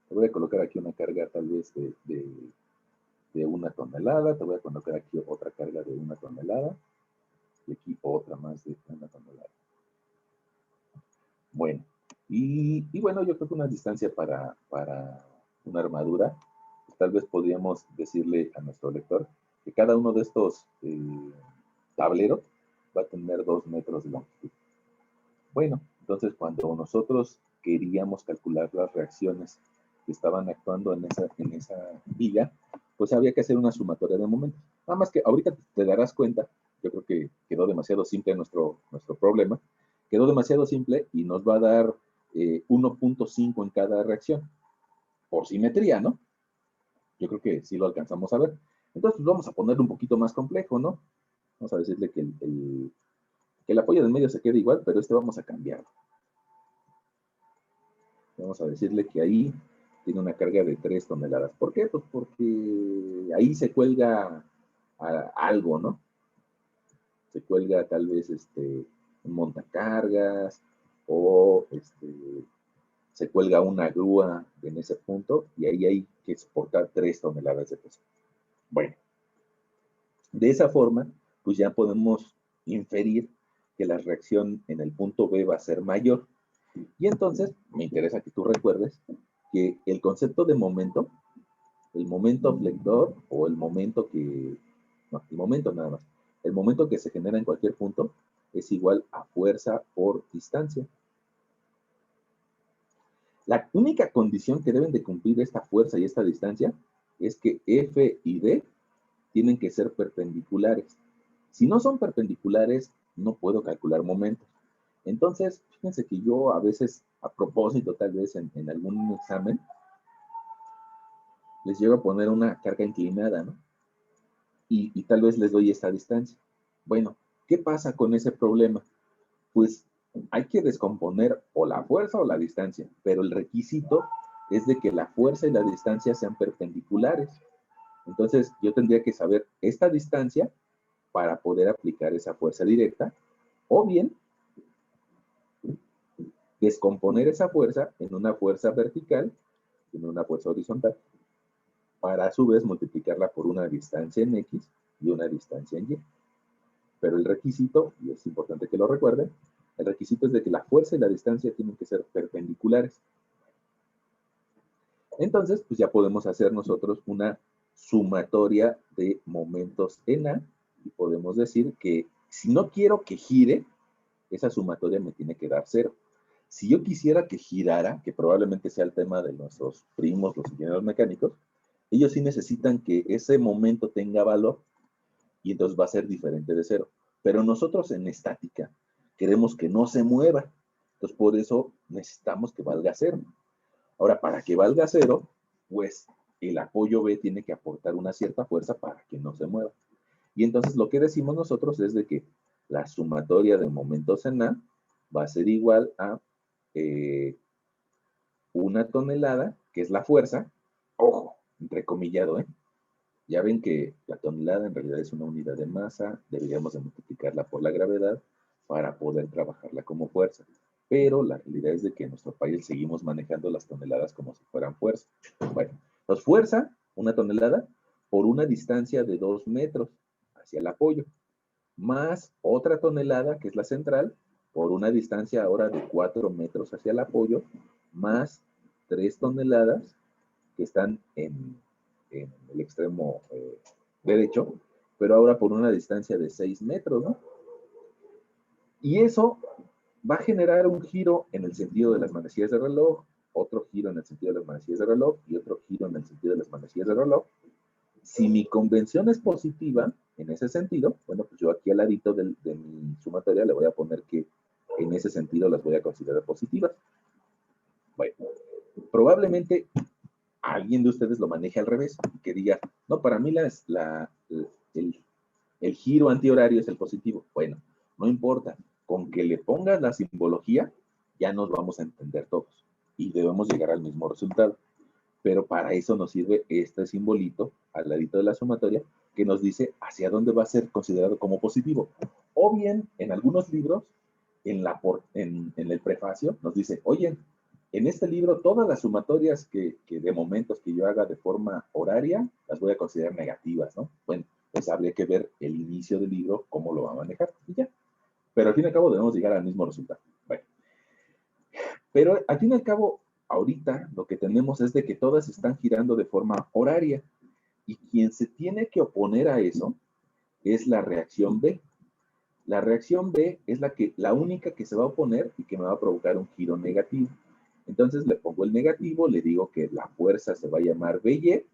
Te voy a colocar aquí una carga tal vez de 1 tonelada, te voy a colocar aquí otra carga de 1 tonelada, y aquí otra más de 1 tonelada. Bueno, y bueno, yo creo que una distancia para una armadura, pues tal vez podríamos decirle a nuestro lector que cada uno de estos tableros va a tener 2 metros de longitud. Bueno, entonces cuando nosotros queríamos calcular las reacciones que estaban actuando en esa viga, pues había que hacer una sumatoria de momentos. Nada más que ahorita te darás cuenta, yo creo que quedó demasiado simple nuestro problema, quedó demasiado simple y nos va a dar 1.5 en cada reacción, por simetría, ¿no? Yo creo que sí lo alcanzamos a ver. Entonces, pues vamos a ponerlo un poquito más complejo, ¿no? Vamos a decirle que el apoyo del medio se quede igual, pero vamos a cambiarlo. Vamos a decirle que ahí tiene una carga de 3 toneladas. ¿Por qué? Pues porque ahí se cuelga algo, ¿no? Se cuelga tal vez un montacargas o se cuelga una grúa en ese punto y ahí hay que soportar 3 toneladas de peso. Bueno, de esa forma, pues ya podemos inferir que la reacción en el punto B va a ser mayor. Y entonces, me interesa que tú recuerdes que el concepto de momento, el momento flector o el momento que, no, el momento nada más, el momento que se genera en cualquier punto es igual a fuerza por distancia. La única condición que deben de cumplir esta fuerza y esta distancia es que F y D tienen que ser perpendiculares. Si no son perpendiculares, no puedo calcular momentos. Entonces, fíjense que yo a veces, a propósito, tal vez en algún examen, les llevo a poner una carga inclinada, ¿no? Y tal vez les doy esta distancia. Bueno, ¿qué pasa con ese problema? Pues hay que descomponer o la fuerza o la distancia, pero el requisito es de que la fuerza y la distancia sean perpendiculares. Entonces, yo tendría que saber esta distancia para poder aplicar esa fuerza directa, o bien descomponer esa fuerza en una fuerza vertical, en una fuerza horizontal, para a su vez multiplicarla por una distancia en X y una distancia en Y. Pero el requisito, y es importante que lo recuerden, el requisito es de que la fuerza y la distancia tienen que ser perpendiculares. Entonces, pues ya podemos hacer nosotros una sumatoria de momentos en A, y podemos decir que si no quiero que gire, esa sumatoria me tiene que dar 0. Si yo quisiera que girara, que probablemente sea el tema de nuestros primos, los ingenieros mecánicos, ellos sí necesitan que ese momento tenga valor y entonces va a ser diferente de 0. Pero nosotros en estática queremos que no se mueva. Entonces por eso necesitamos que valga 0. Ahora, para que valga 0, pues el apoyo B tiene que aportar una cierta fuerza para que no se mueva. Y entonces lo que decimos nosotros es de que la sumatoria de momentos en A va a ser igual a 1 tonelada, que es la fuerza, ojo, entrecomillado, ¿eh? Ya ven que la tonelada en realidad es una unidad de masa, deberíamos de multiplicarla por la gravedad para poder trabajarla como fuerza. Pero la realidad es de que en nuestro país seguimos manejando las toneladas como si fueran fuerza. Bueno, pues fuerza, 1 tonelada, por una distancia de 2 metros hacia el apoyo, más otra tonelada, que es la central, por una distancia ahora de 4 metros hacia el apoyo, más 3 toneladas que están en el extremo derecho, pero ahora por una distancia de 6 metros, ¿no? Y eso va a generar un giro en el sentido de las manecillas de reloj, otro giro en el sentido de las manecillas de reloj y otro giro en el sentido de las manecillas de reloj. Si mi convención es positiva, en ese sentido, bueno, pues yo aquí al ladito de mi sumatoria le voy a poner que en ese sentido las voy a considerar positivas. Bueno, probablemente alguien de ustedes lo maneje al revés, que diga, no, para mí el giro antihorario es el positivo. Bueno, no importa, con que le pongas la simbología, ya nos vamos a entender todos y debemos llegar al mismo resultado. Pero para eso nos sirve este simbolito al ladito de la sumatoria que nos dice hacia dónde va a ser considerado como positivo. O bien, en algunos libros, en el prefacio, nos dice, oye, en este libro todas las sumatorias que de momentos que yo haga de forma horaria, las voy a considerar negativas, ¿no? Bueno, pues habría que ver el inicio del libro, cómo lo va a manejar y ya. Pero al fin y al cabo debemos llegar al mismo resultado. Bueno, pero al fin y al cabo, ahorita lo que tenemos es de que todas están girando de forma horaria y quien se tiene que oponer a eso es la reacción B. La reacción B es la única que se va a oponer y que me va a provocar un giro negativo. Entonces le pongo el negativo, le digo que la fuerza se va a llamar BY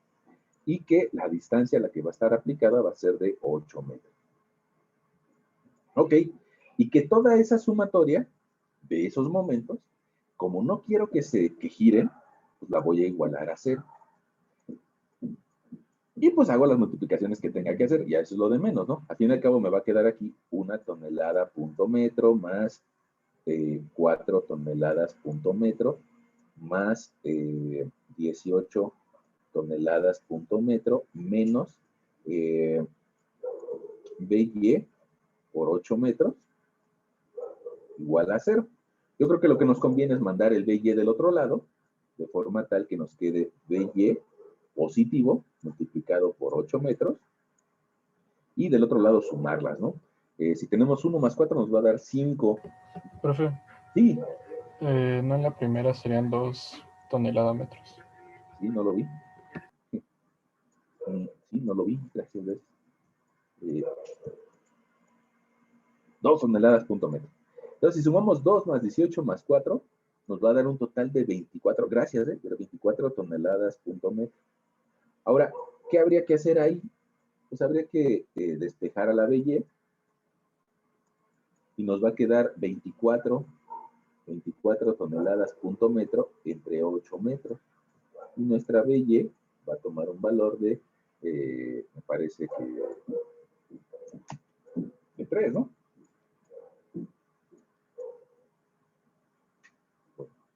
y que la distancia a la que va a estar aplicada va a ser de 8 metros. Ok, y que toda esa sumatoria de esos momentos, como no quiero que giren, pues la voy a igualar a 0. Y pues hago las multiplicaciones que tenga que hacer, ya eso es lo de menos, ¿no? Al fin y al cabo me va a quedar aquí 1 tonelada punto metro más 4 toneladas punto metro más 18 toneladas punto metro menos BY por 8 metros igual a 0. Yo creo que lo que nos conviene es mandar el BY del otro lado, de forma tal que nos quede BY positivo multiplicado por 8 metros y del otro lado sumarlas, ¿no? Si tenemos 1 más 4 nos va a dar 5. Profe, Sí, no en la primera serían 2 toneladas metros. sí, no lo vi. Sí, no lo vi, gracias. 2 toneladas punto metro. Entonces, si sumamos 2 más 18 más 4, nos va a dar un total de 24, gracias, de 24 toneladas punto metro. Ahora, ¿qué habría que hacer ahí? Pues habría que despejar a la BY y nos va a quedar 24 toneladas punto metro entre 8 metros. Y nuestra BY va a tomar un valor de, me parece que, de 3, ¿no?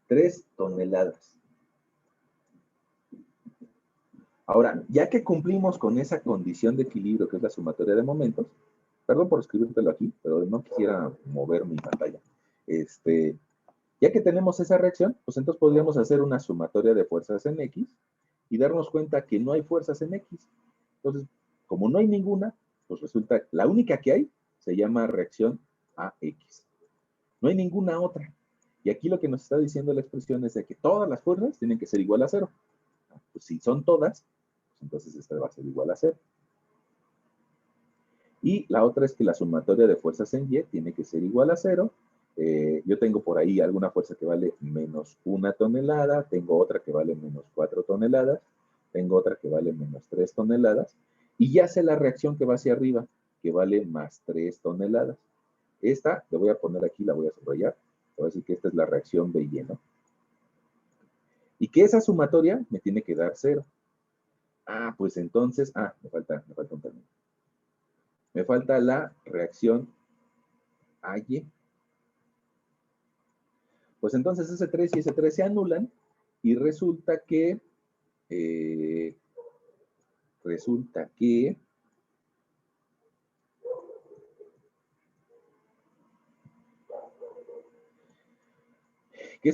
3 toneladas. Ahora, ya que cumplimos con esa condición de equilibrio, que es la sumatoria de momentos, perdón por escribírtelo aquí, pero no quisiera mover mi pantalla. Ya que tenemos esa reacción, pues entonces podríamos hacer una sumatoria de fuerzas en X y darnos cuenta que no hay fuerzas en X. Entonces, como no hay ninguna, pues resulta, la única que hay se llama reacción AX. No hay ninguna otra. Y aquí lo que nos está diciendo la expresión es de que todas las fuerzas tienen que ser igual a 0. Pues si son todas, pues entonces esta va a ser igual a 0. Y la otra es que la sumatoria de fuerzas en Y tiene que ser igual a 0. Yo tengo por ahí alguna fuerza que vale menos 1 tonelada, tengo otra que vale menos 4 toneladas, tengo otra que vale menos 3 toneladas, y ya sé la reacción que va hacia arriba, que vale más 3 toneladas. Esta, le voy a poner aquí, la voy a subrayar, voy a decir que esta es la reacción BY, ¿no? Y que esa sumatoria me tiene que dar 0. Ah, pues entonces, me falta un término. Me falta la reacción AY. Pues entonces ese 3 y ese 3 se anulan y resulta que ese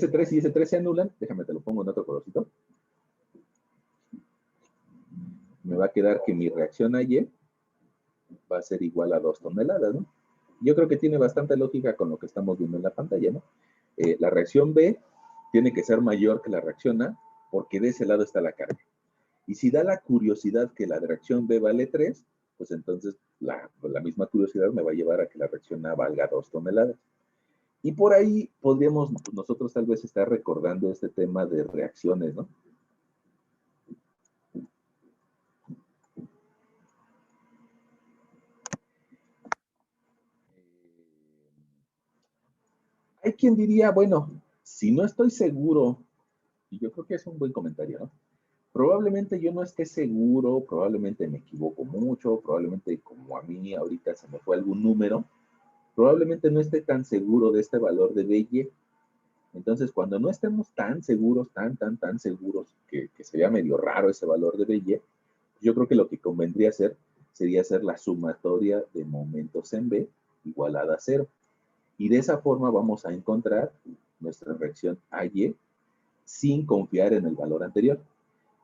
3 y ese 3 se anulan. Déjame, te lo pongo en otro colorcito. Me va a quedar que mi reacción AY va a ser igual a 2 toneladas, ¿no? Yo creo que tiene bastante lógica con lo que estamos viendo en la pantalla, ¿no? La reacción B tiene que ser mayor que la reacción A, porque de ese lado está la carga. Y si da la curiosidad que la reacción B vale 3, pues entonces la misma curiosidad me va a llevar a que la reacción A valga 2 toneladas. Y por ahí podríamos nosotros tal vez estar recordando este tema de reacciones, ¿no? Hay quien diría, bueno, si no estoy seguro, y yo creo que es un buen comentario, ¿no? Probablemente yo no esté seguro, probablemente me equivoco mucho, probablemente como a mí ahorita se me fue algún número, probablemente no esté tan seguro de este valor de BY. Entonces, cuando no estemos tan seguros, tan seguros, que sería medio raro ese valor de BY, yo creo que lo que convendría hacer sería hacer la sumatoria de momentos en B igualada a 0. Y de esa forma vamos a encontrar nuestra reacción AY sin confiar en el valor anterior.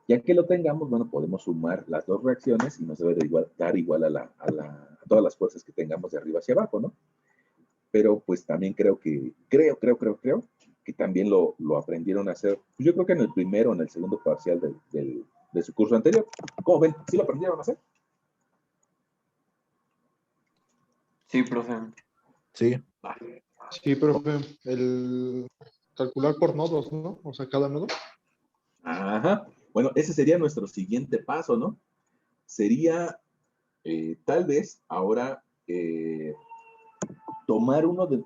Ya que lo tengamos, bueno, podemos sumar las dos reacciones y nos debe de dar igual a todas las fuerzas que tengamos de arriba hacia abajo, ¿no? Pero pues también creo que también lo aprendieron a hacer, pues yo creo que en el primero o en el segundo parcial de su curso anterior. ¿Cómo ven? ¿Sí lo aprendieron a hacer? Sí, profe. Sí. Sí, profe, el calcular por nodos, ¿no? O sea, cada nodo. Ajá. Bueno, ese sería nuestro siguiente paso, ¿no? Sería tal vez ahora tomar uno de...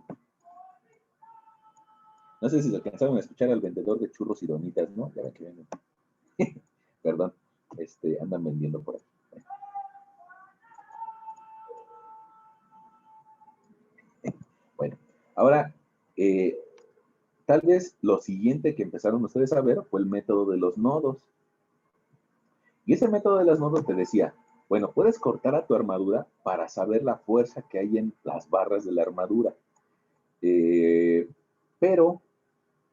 No sé si se alcanzaron a escuchar al vendedor de churros y donitas, ¿no? Ya ven que venden. Perdón, andan vendiendo por ahí. Bueno, ahora, tal vez lo siguiente que empezaron ustedes a ver fue el método de los nodos. Y ese método de los nodos te decía, bueno, puedes cortar a tu armadura para saber la fuerza que hay en las barras de la armadura. Pero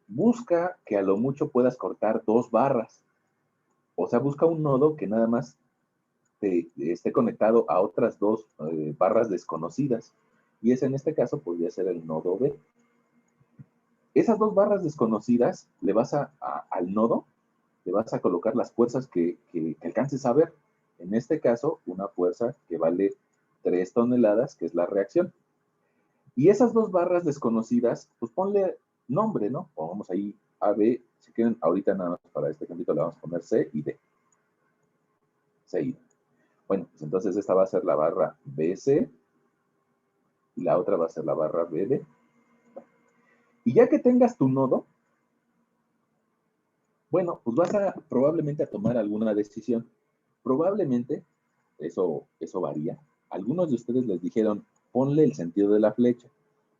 busca que a lo mucho puedas cortar 2 barras. O sea, busca un nodo que nada más esté conectado a otras 2 barras desconocidas. Y ese en este caso podría ser el nodo B. Esas 2 barras desconocidas le vas al nodo, le vas a colocar las fuerzas que alcances a ver. En este caso, una fuerza que vale 3 toneladas, que es la reacción. Y esas 2 barras desconocidas, pues ponle nombre, ¿no? Pongamos ahí A, B, si quieren, ahorita nada más para este ejemplo le vamos a poner C y D. C y D. Bueno, pues entonces esta va a ser la barra BC y la otra va a ser la barra BD. Y ya que tengas tu nodo, bueno, pues vas a probablemente a tomar alguna decisión. Probablemente, eso varía. Algunos de ustedes les dijeron, ponle el sentido de la flecha.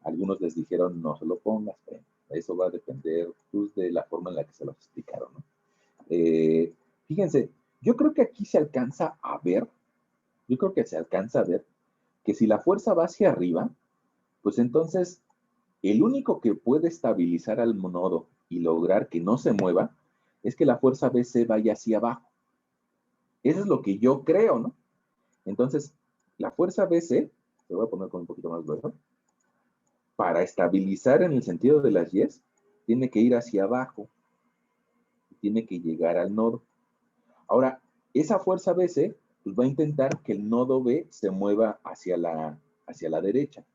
Algunos les dijeron, no se lo pongas. Bueno, eso va a depender pues, de la forma en la que se los explicaron, ¿no? Fíjense, yo creo que aquí se alcanza a ver, que si la fuerza va hacia arriba, pues entonces el único que puede estabilizar al nodo y lograr que no se mueva es que la fuerza BC vaya hacia abajo. Eso es lo que yo creo, ¿no? Entonces, la fuerza BC, te voy a poner con un poquito más grueso, para estabilizar en el sentido de las Y's, tiene que ir hacia abajo, tiene que llegar al nodo. Ahora, esa fuerza BC pues va a intentar que el nodo B se mueva hacia la derecha.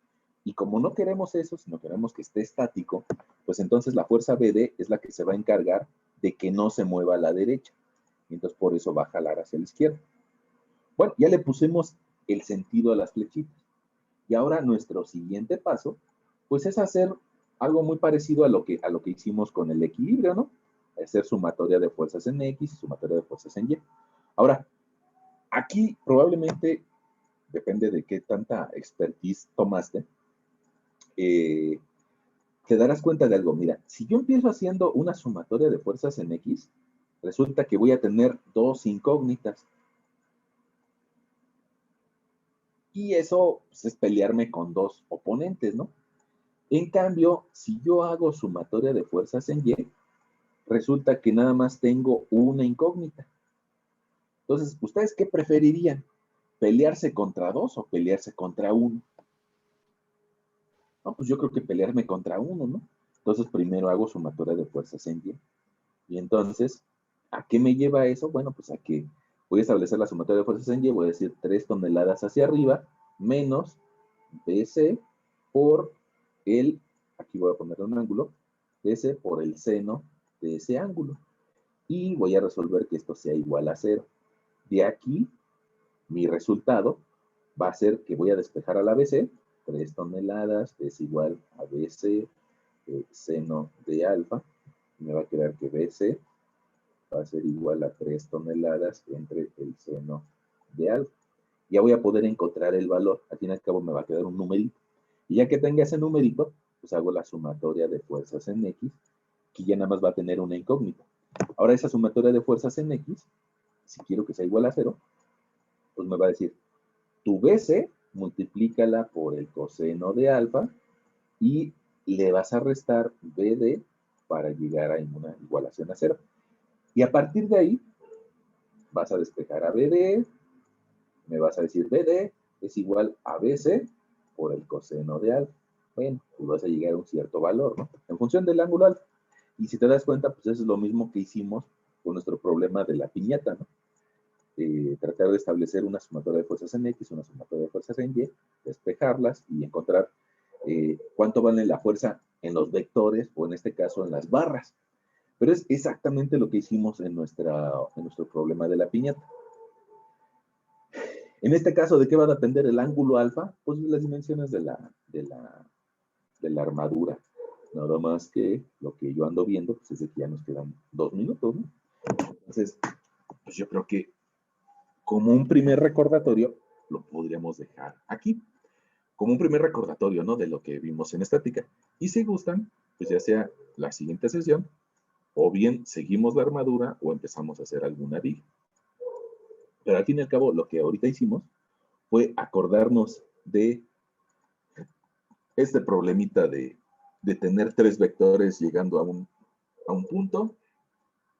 Y como no queremos eso, sino queremos que esté estático, pues entonces la fuerza BD es la que se va a encargar de que no se mueva a la derecha. Y entonces por eso va a jalar hacia la izquierda. Bueno, ya le pusimos el sentido a las flechitas. Y ahora nuestro siguiente paso, pues es hacer algo muy parecido a lo que hicimos con el equilibrio, ¿no? Hacer sumatoria de fuerzas en X y sumatoria de fuerzas en Y. Ahora, aquí probablemente, depende de qué tanta expertise tomaste, te darás cuenta de algo. Mira, si yo empiezo haciendo una sumatoria de fuerzas en X, resulta que voy a tener 2 incógnitas. Y eso pues, es pelearme con 2 oponentes, ¿no? En cambio, si yo hago sumatoria de fuerzas en Y, resulta que nada más tengo una incógnita. Entonces, ¿ustedes qué preferirían? ¿Pelearse contra 2 o pelearse contra 1? No, pues yo creo que pelearme contra 1, ¿no? Entonces, primero hago sumatoria de fuerzas en Y. Y entonces, ¿a qué me lleva eso? Bueno, pues a que voy a establecer la sumatoria de fuerzas en Y, voy a decir 3 toneladas hacia arriba, menos BC por aquí voy a poner un ángulo, BC por el seno de ese ángulo. Y voy a resolver que esto sea igual a 0. De aquí, mi resultado va a ser que voy a despejar a la BC, 3 toneladas es igual a BC seno de alfa. Me va a quedar que BC va a ser igual a 3 toneladas entre el seno de alfa. Ya voy a poder encontrar el valor. Al fin y al cabo me va a quedar un numerito. Y ya que tenga ese numerito, pues hago la sumatoria de fuerzas en X, que ya nada más va a tener una incógnita. Ahora esa sumatoria de fuerzas en X, si quiero que sea igual a 0, pues me va a decir, tu BC, multiplícala por el coseno de alfa y le vas a restar BD para llegar a una igualación a 0. Y a partir de ahí, vas a despejar a BD, me vas a decir BD es igual a BC por el coseno de alfa. Bueno, pues vas a llegar a un cierto valor, ¿no? En función del ángulo alfa. Y si te das cuenta, pues eso es lo mismo que hicimos con nuestro problema de la piñata, ¿no? Tratar de establecer una sumatoria de fuerzas en X, una sumatoria de fuerzas en Y, despejarlas y encontrar cuánto vale la fuerza en los vectores o en este caso en las barras. Pero es exactamente lo que hicimos en nuestro problema de la piñata. En este caso, ¿de qué va a depender el ángulo alfa? Pues de las dimensiones de la armadura. Nada más que lo que yo ando viendo, pues es de que ya nos quedan 2 minutos, ¿no? Entonces, pues yo creo que como un primer recordatorio, lo podríamos dejar aquí. Como un primer recordatorio, ¿no? De lo que vimos en estática. Y si gustan, pues ya sea la siguiente sesión, o bien seguimos la armadura o empezamos a hacer alguna diga. Pero al fin y al cabo, lo que ahorita hicimos fue acordarnos de este problemita de tener 3 vectores llegando a un punto,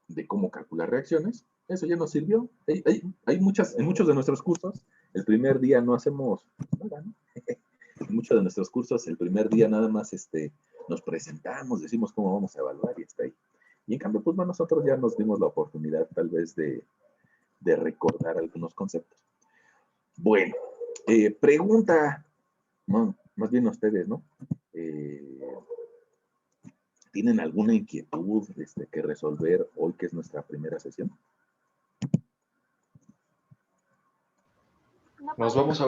de cómo calcular reacciones. Eso ya nos sirvió. En muchos de nuestros cursos, el primer día no hacemos nada, ¿no? En muchos de nuestros cursos, el primer día nada más nos presentamos, decimos cómo vamos a evaluar y está ahí. Y en cambio, pues bueno, nosotros ya nos dimos la oportunidad tal vez de recordar algunos conceptos. Bueno, pregunta, no, más bien ustedes, ¿no? ¿Tienen alguna inquietud que resolver hoy que es nuestra primera sesión? Nos vamos a ver.